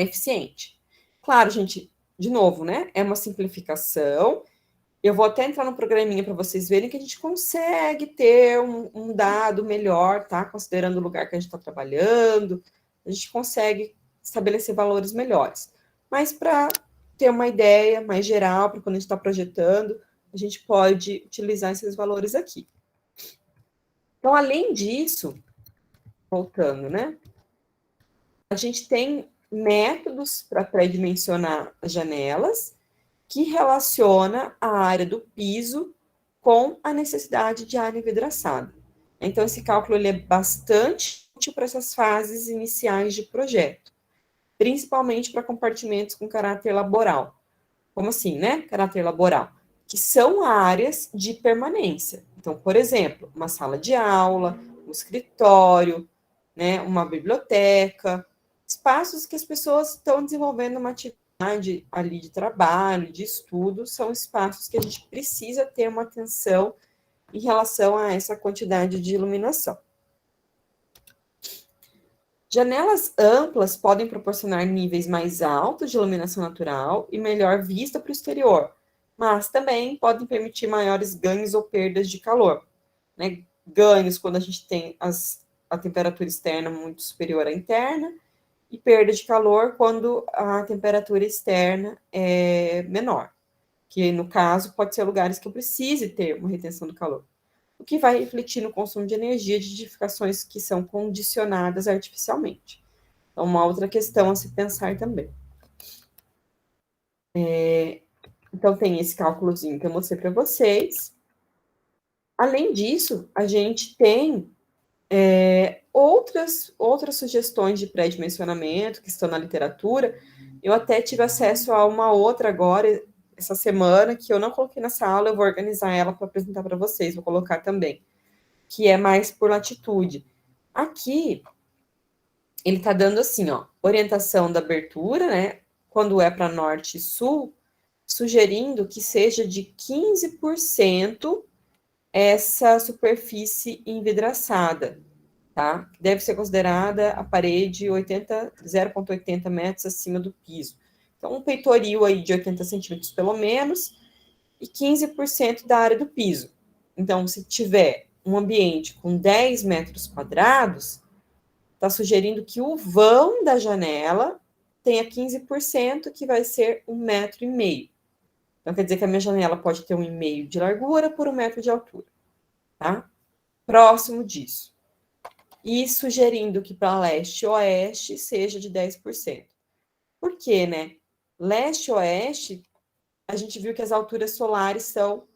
eficiente. Claro, gente, de novo, né? É uma simplificação. Eu vou até entrar no programinha para vocês verem que a gente consegue ter um dado melhor, tá? Considerando o lugar que a gente está trabalhando, a gente consegue estabelecer valores melhores. Mas para ter uma ideia mais geral, para quando a gente está projetando, a gente pode utilizar esses valores aqui. Então, além disso, voltando, né? A gente tem métodos para pré-dimensionar as janelas que relaciona a área do piso com a necessidade de área envidraçada. Então, esse cálculo ele é bastante útil para essas fases iniciais de projeto, principalmente para compartimentos com caráter laboral. Como assim, né? Caráter laboral. Que são áreas de permanência. Então, por exemplo, uma sala de aula, um escritório, né, uma biblioteca, espaços que as pessoas estão desenvolvendo uma atividade ali de trabalho, de estudo, são espaços que a gente precisa ter uma atenção em relação a essa quantidade de iluminação. Janelas amplas podem proporcionar níveis mais altos de iluminação natural e melhor vista para o exterior, mas também podem permitir maiores ganhos ou perdas de calor, né? Ganhos quando a gente tem a temperatura externa muito superior à interna, e perda de calor quando a temperatura externa é menor, que no caso pode ser lugares que eu precise ter uma retenção do calor, o que vai refletir no consumo de energia de edificações que são condicionadas artificialmente. Então, uma outra questão a se pensar também. Então, tem esse cálculozinho que eu mostrei para vocês. Além disso, a gente tem outras sugestões de pré-dimensionamento que estão na literatura. Eu até tive acesso a uma outra agora, essa semana, que eu não coloquei nessa aula, eu vou organizar ela para apresentar para vocês, vou colocar também, que é mais por latitude. Aqui, ele está dando assim, ó, orientação da abertura, né, quando é para norte e sul, sugerindo que seja de 15% essa superfície envidraçada, tá? Deve ser considerada a parede 0,80 metros acima do piso. Então, um peitoril aí de 80 centímetros pelo menos, e 15% da área do piso. Então, se tiver um ambiente com 10 metros quadrados, está sugerindo que o vão da janela tenha 15%, que vai ser 1,5 metro. Então, quer dizer que a minha janela pode ter 1,5 metro de largura por 1 metro de altura, tá? Próximo disso. E sugerindo que para leste e oeste seja de 10%. Por quê, né? Leste e oeste, a gente viu que as alturas solares são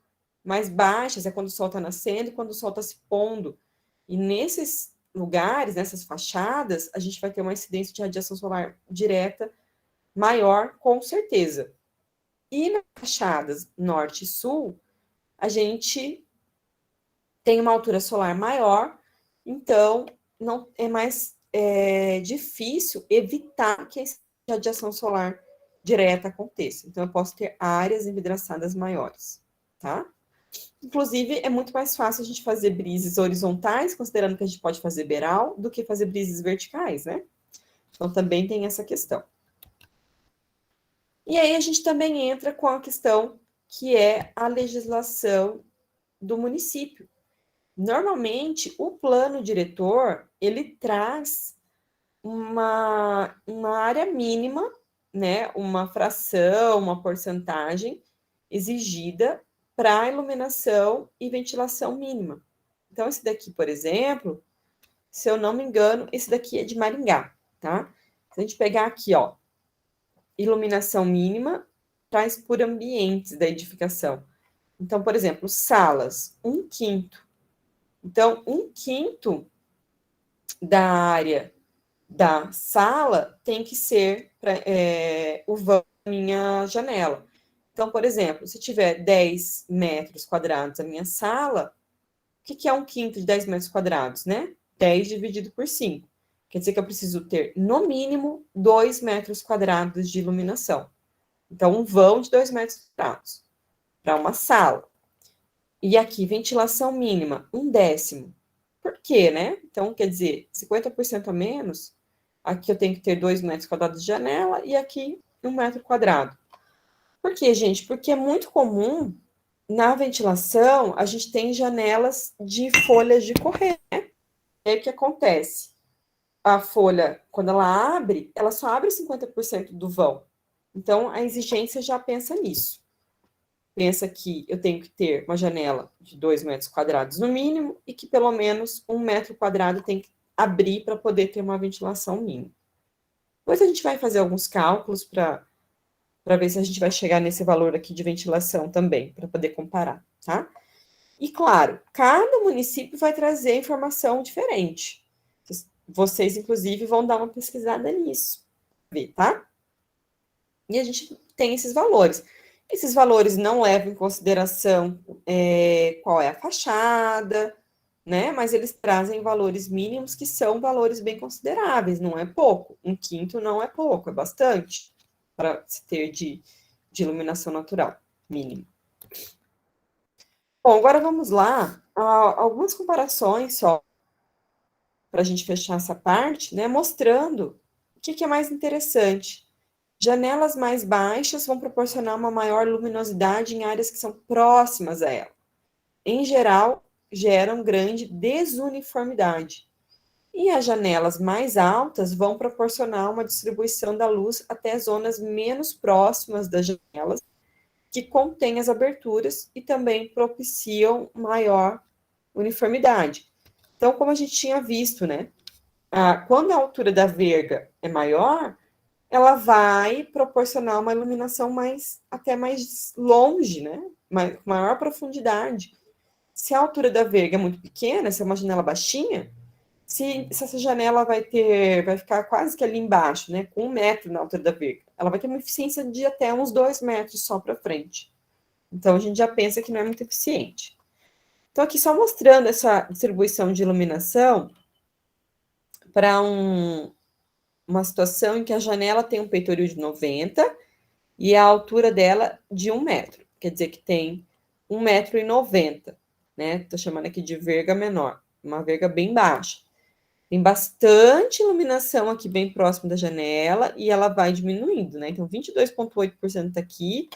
mais baixas, é quando o sol está nascendo e quando o sol está se pondo. E nesses lugares, nessas fachadas, a gente vai ter uma incidência de radiação solar direta maior, com certeza. E nas fachadas norte e sul, a gente tem uma altura solar maior, então não é mais difícil evitar que a radiação solar direta aconteça. Então, eu posso ter áreas envidraçadas maiores, tá? Inclusive, é muito mais fácil a gente fazer brises horizontais, considerando que a gente pode fazer beiral, do que fazer brises verticais, né? Então, também tem essa questão. E aí, a gente também entra com a questão que é a legislação do município. Normalmente, o plano diretor, ele traz uma área mínima, né, uma fração, uma porcentagem exigida para iluminação e ventilação mínima. Então, esse daqui, por exemplo, se eu não me engano, esse daqui é de Maringá, tá? Se a gente pegar aqui, ó, iluminação mínima traz por ambientes da edificação. Então, por exemplo, salas, 1/5. Então, 1/5 da área da sala tem que ser o vão da minha janela. Então, por exemplo, se tiver 10 metros quadrados a minha sala, o que é 1/5 de 10 metros quadrados, né? 10 dividido por 5. Quer dizer que eu preciso ter, no mínimo, 2 metros quadrados de iluminação. Então, um vão de 2 metros quadrados para uma sala. E aqui, ventilação mínima, 1/10. Por quê, né? Então, quer dizer, 50% a menos, aqui eu tenho que ter 2 metros quadrados de janela e aqui 1 metro quadrado. Por quê, gente? Porque é muito comum, na ventilação, a gente tem janelas de folhas de correr, né? E aí o que acontece? A folha, quando ela abre, ela só abre 50% do vão. Então, a exigência já pensa nisso. Pensa que eu tenho que ter uma janela de 2 metros quadrados no mínimo e que pelo menos 1 metro quadrado tem que abrir para poder ter uma ventilação mínima. Depois a gente vai fazer alguns cálculos para ver se a gente vai chegar nesse valor aqui de ventilação também, para poder comparar, tá? E claro, cada município vai trazer informação diferente. Vocês, inclusive, vão dar uma pesquisada nisso, ver, tá? E a gente tem esses valores. Esses valores não levam em consideração qual é a fachada, né? Mas eles trazem valores mínimos que são valores bem consideráveis, não é pouco. 1/5 não é pouco, é bastante para se ter de iluminação natural, mínimo. Bom, agora vamos lá, algumas comparações só, para a gente fechar essa parte, né? Mostrando o que é mais interessante. Janelas mais baixas vão proporcionar uma maior luminosidade em áreas que são próximas a ela. Em geral, geram grande desuniformidade. E as janelas mais altas vão proporcionar uma distribuição da luz até zonas menos próximas das janelas, que contêm as aberturas e também propiciam maior uniformidade. Então, como a gente tinha visto, né? Quando a altura da verga é maior, ela vai proporcionar uma iluminação até mais longe, né? Com maior profundidade. Se a altura da verga é muito pequena, se é uma janela baixinha, se essa janela vai ficar quase que ali embaixo, né? Com 1 metro na altura da verga, ela vai ter uma eficiência de até uns 2 metros só para frente. Então, a gente já pensa que não é muito eficiente. Então, aqui só mostrando essa distribuição de iluminação para uma situação em que a janela tem um peitoril de 90 e a altura dela de 1 metro. Quer dizer que tem 1,90 m, né? Estou chamando aqui de verga menor, uma verga bem baixa. Tem bastante iluminação aqui bem próximo da janela e ela vai diminuindo, né? Então, 22,8% aqui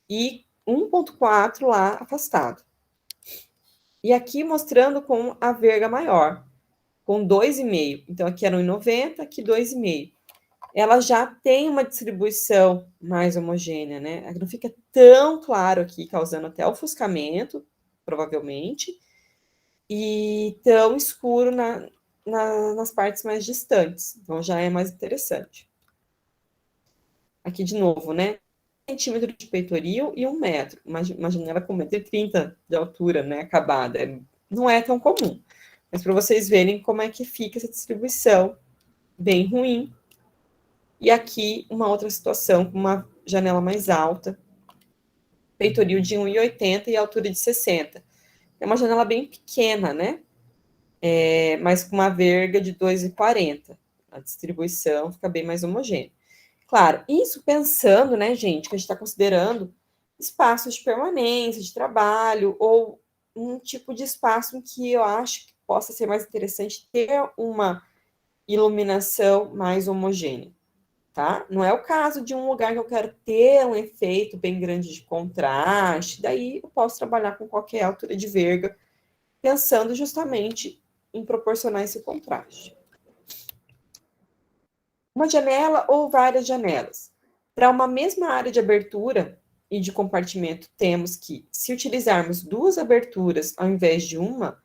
e 1,4% lá afastado. E aqui mostrando com a verga maior, com 2,5. Então, aqui era 1,90, aqui 2,5. Ela já tem uma distribuição mais homogênea, né? Não fica tão claro aqui, causando até ofuscamento, provavelmente, e tão escuro nas partes mais distantes. Então, já é mais interessante. Aqui, de novo, né? 1 centímetro de peitoril e 1 metro. Uma janela com 1,30 m de altura, né? Acabada. Não é tão comum. Mas para vocês verem como é que fica essa distribuição bem ruim. E aqui, uma outra situação, com uma janela mais alta, peitoril de 1,80 m e altura de 60. É uma janela bem pequena, né? Mas com uma verga de 2,40. A distribuição fica bem mais homogênea. Claro, isso pensando, né, gente, que a gente está considerando espaços de permanência, de trabalho, ou um tipo de espaço em que eu acho que possa ser mais interessante ter uma iluminação mais homogênea, tá? Não é o caso de um lugar que eu quero ter um efeito bem grande de contraste, daí eu posso trabalhar com qualquer altura de verga, pensando justamente em proporcionar esse contraste. Uma janela ou várias janelas. Para uma mesma área de abertura e de compartimento, temos que, se utilizarmos duas aberturas ao invés de uma,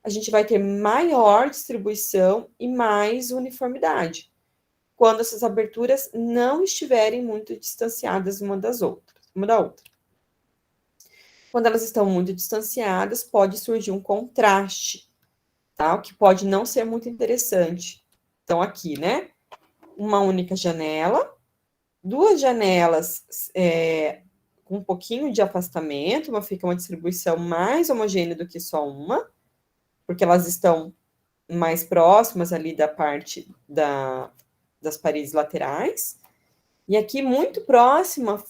a gente vai ter maior distribuição e mais uniformidade, quando essas aberturas não estiverem muito distanciadas uma da outra. Quando elas estão muito distanciadas, pode surgir um contraste, tá? O que pode não ser muito interessante. Então, aqui, né? Uma única janela, duas janelas com um pouquinho de afastamento, fica uma distribuição mais homogênea do que só uma, porque elas estão mais próximas ali da parte das paredes laterais, e aqui muito próxima,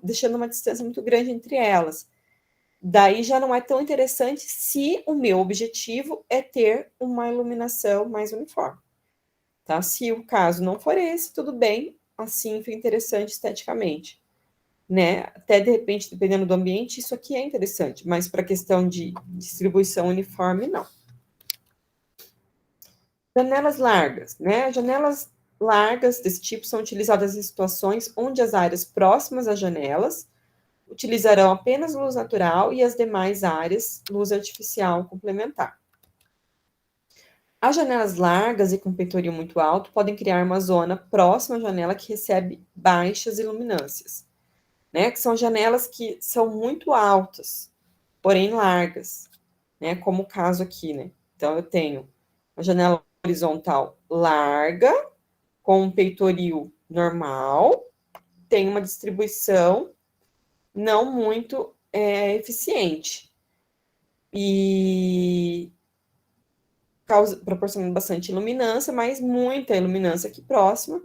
deixando uma distância muito grande entre elas. Daí já não é tão interessante se o meu objetivo é ter uma iluminação mais uniforme. Tá? Se o caso não for esse, tudo bem, assim fica interessante esteticamente. Né? Até, de repente, dependendo do ambiente, isso aqui é interessante, mas para a questão de distribuição uniforme, não. Janelas largas, né? Janelas largas desse tipo são utilizadas em situações onde as áreas próximas às janelas utilizarão apenas luz natural e as demais áreas, luz artificial complementar. As janelas largas e com peitoril muito alto podem criar uma zona próxima à janela que recebe baixas iluminâncias, né? Que são janelas que são muito altas, porém largas, né? Como o caso aqui, né? Então, eu tenho uma janela horizontal larga, com um peitoril normal, tem uma distribuição não muito eficiente. E proporcionando bastante iluminância, mas muita iluminância aqui próxima.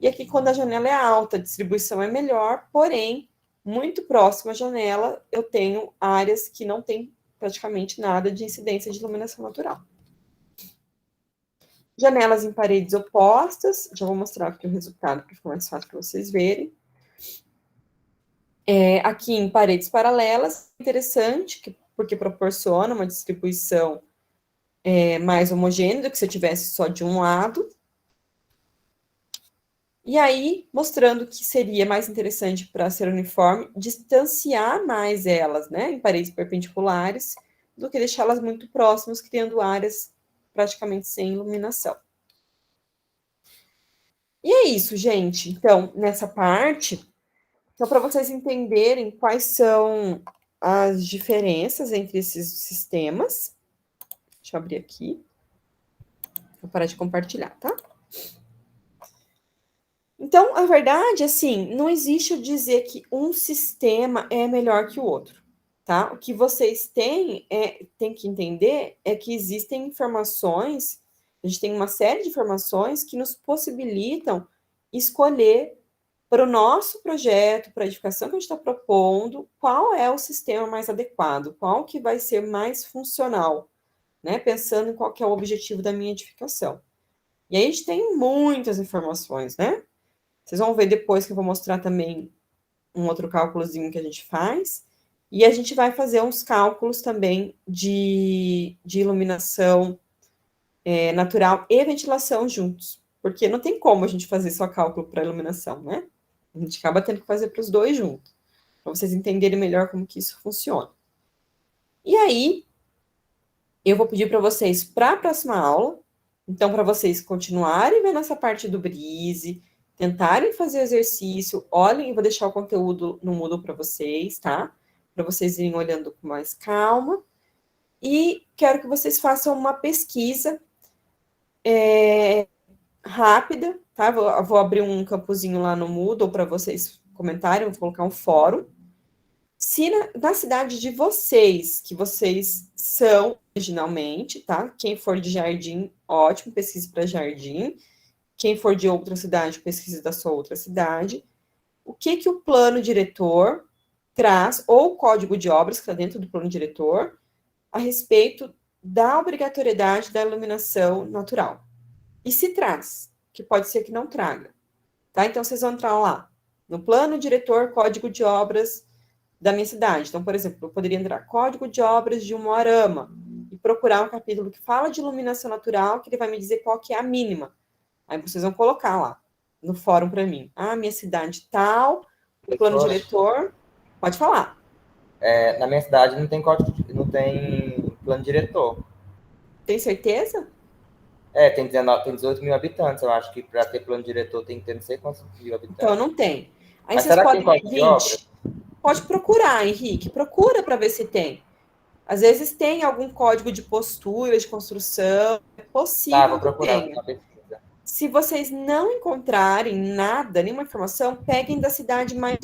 E aqui, quando a janela é alta, a distribuição é melhor, porém, muito próxima à janela, eu tenho áreas que não tem praticamente nada de incidência de iluminação natural. Janelas em paredes opostas, já vou mostrar aqui o resultado, para ficar mais fácil para vocês verem. Aqui em paredes paralelas, interessante, porque proporciona uma distribuição mais homogênea do que se eu tivesse só de um lado. E aí, mostrando que seria mais interessante para ser uniforme, distanciar mais elas, né, em paredes perpendiculares, do que deixá-las muito próximas, criando áreas praticamente sem iluminação. E é isso, gente. Então, nessa parte, só para vocês entenderem quais são as diferenças entre esses sistemas. Deixa eu abrir aqui. Vou parar de compartilhar, tá? Então, a verdade, assim, não existe eu dizer que um sistema é melhor que o outro, tá? O que vocês têm que entender é que existem informações, a gente tem uma série de informações que nos possibilitam escolher para o nosso projeto, para a edificação que a gente está propondo, qual é o sistema mais adequado, qual que vai ser mais funcional, né? Pensando em qual que é o objetivo da minha edificação. E aí a gente tem muitas informações, né? Vocês vão ver depois que eu vou mostrar também um outro cálculozinho que a gente faz. E a gente vai fazer uns cálculos também de iluminação natural e ventilação juntos. Porque não tem como a gente fazer só cálculo para iluminação, né? A gente acaba tendo que fazer para os dois juntos. Para vocês entenderem melhor como que isso funciona. E aí, eu vou pedir para vocês, para a próxima aula, então, para vocês continuarem vendo essa parte do Breeze, tentarem fazer exercício, olhem, eu vou deixar o conteúdo no Moodle para vocês, tá? Para vocês irem olhando com mais calma. E quero que vocês façam uma pesquisa rápida, tá? Vou abrir um campozinho lá no Moodle para vocês comentarem, vou colocar um fórum. Se na cidade de vocês, que vocês são originalmente, tá? Quem for de Jardim, ótimo, pesquise para Jardim. Quem for de outra cidade, pesquisa da sua outra cidade. O que o plano diretor traz, ou o código de obras que está dentro do plano diretor, a respeito da obrigatoriedade da iluminação natural. E se traz, que pode ser que não traga. Tá? Então, vocês vão entrar lá, no plano diretor, código de obras da minha cidade. Então, por exemplo, eu poderia entrar código de obras de Umuarama e procurar um capítulo que fala de iluminação natural, que ele vai me dizer qual que é a mínima. Aí vocês vão colocar lá no fórum para mim. Ah, minha cidade tal, o plano diretor, pode falar. Na minha cidade não tem não tem plano diretor. Tem certeza? Tem 18 mil habitantes. Eu acho que para ter plano diretor tem que ter não sei quantos mil habitantes. Então, não tem. Aí Mas vocês será que podem tem código de obras? Pode procurar, Henrique. Procura para ver se tem. Às vezes tem algum código de postura, de construção. É possível Tá, vou que procurar tenha. na pesquisa. Se vocês não encontrarem nada, nenhuma informação, peguem da cidade mais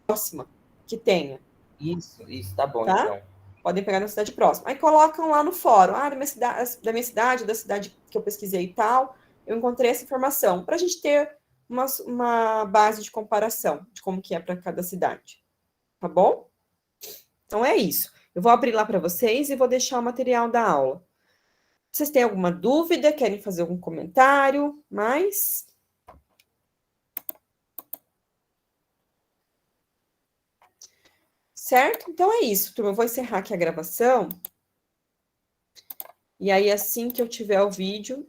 próxima que tenha. Isso, tá bom, Tá? então. Podem pegar na cidade próxima. Aí colocam lá no fórum. Ah, da minha cidade, da cidade que eu pesquisei e tal, eu encontrei essa informação. Para a gente ter uma base de comparação de como que é para cada cidade. Tá bom? Então é isso. Eu vou abrir lá para vocês e vou deixar o material da aula. Vocês têm alguma dúvida? Querem fazer algum comentário? Mais? Certo? Então é isso, turma. Eu vou encerrar aqui a gravação. E aí, assim que eu tiver o vídeo,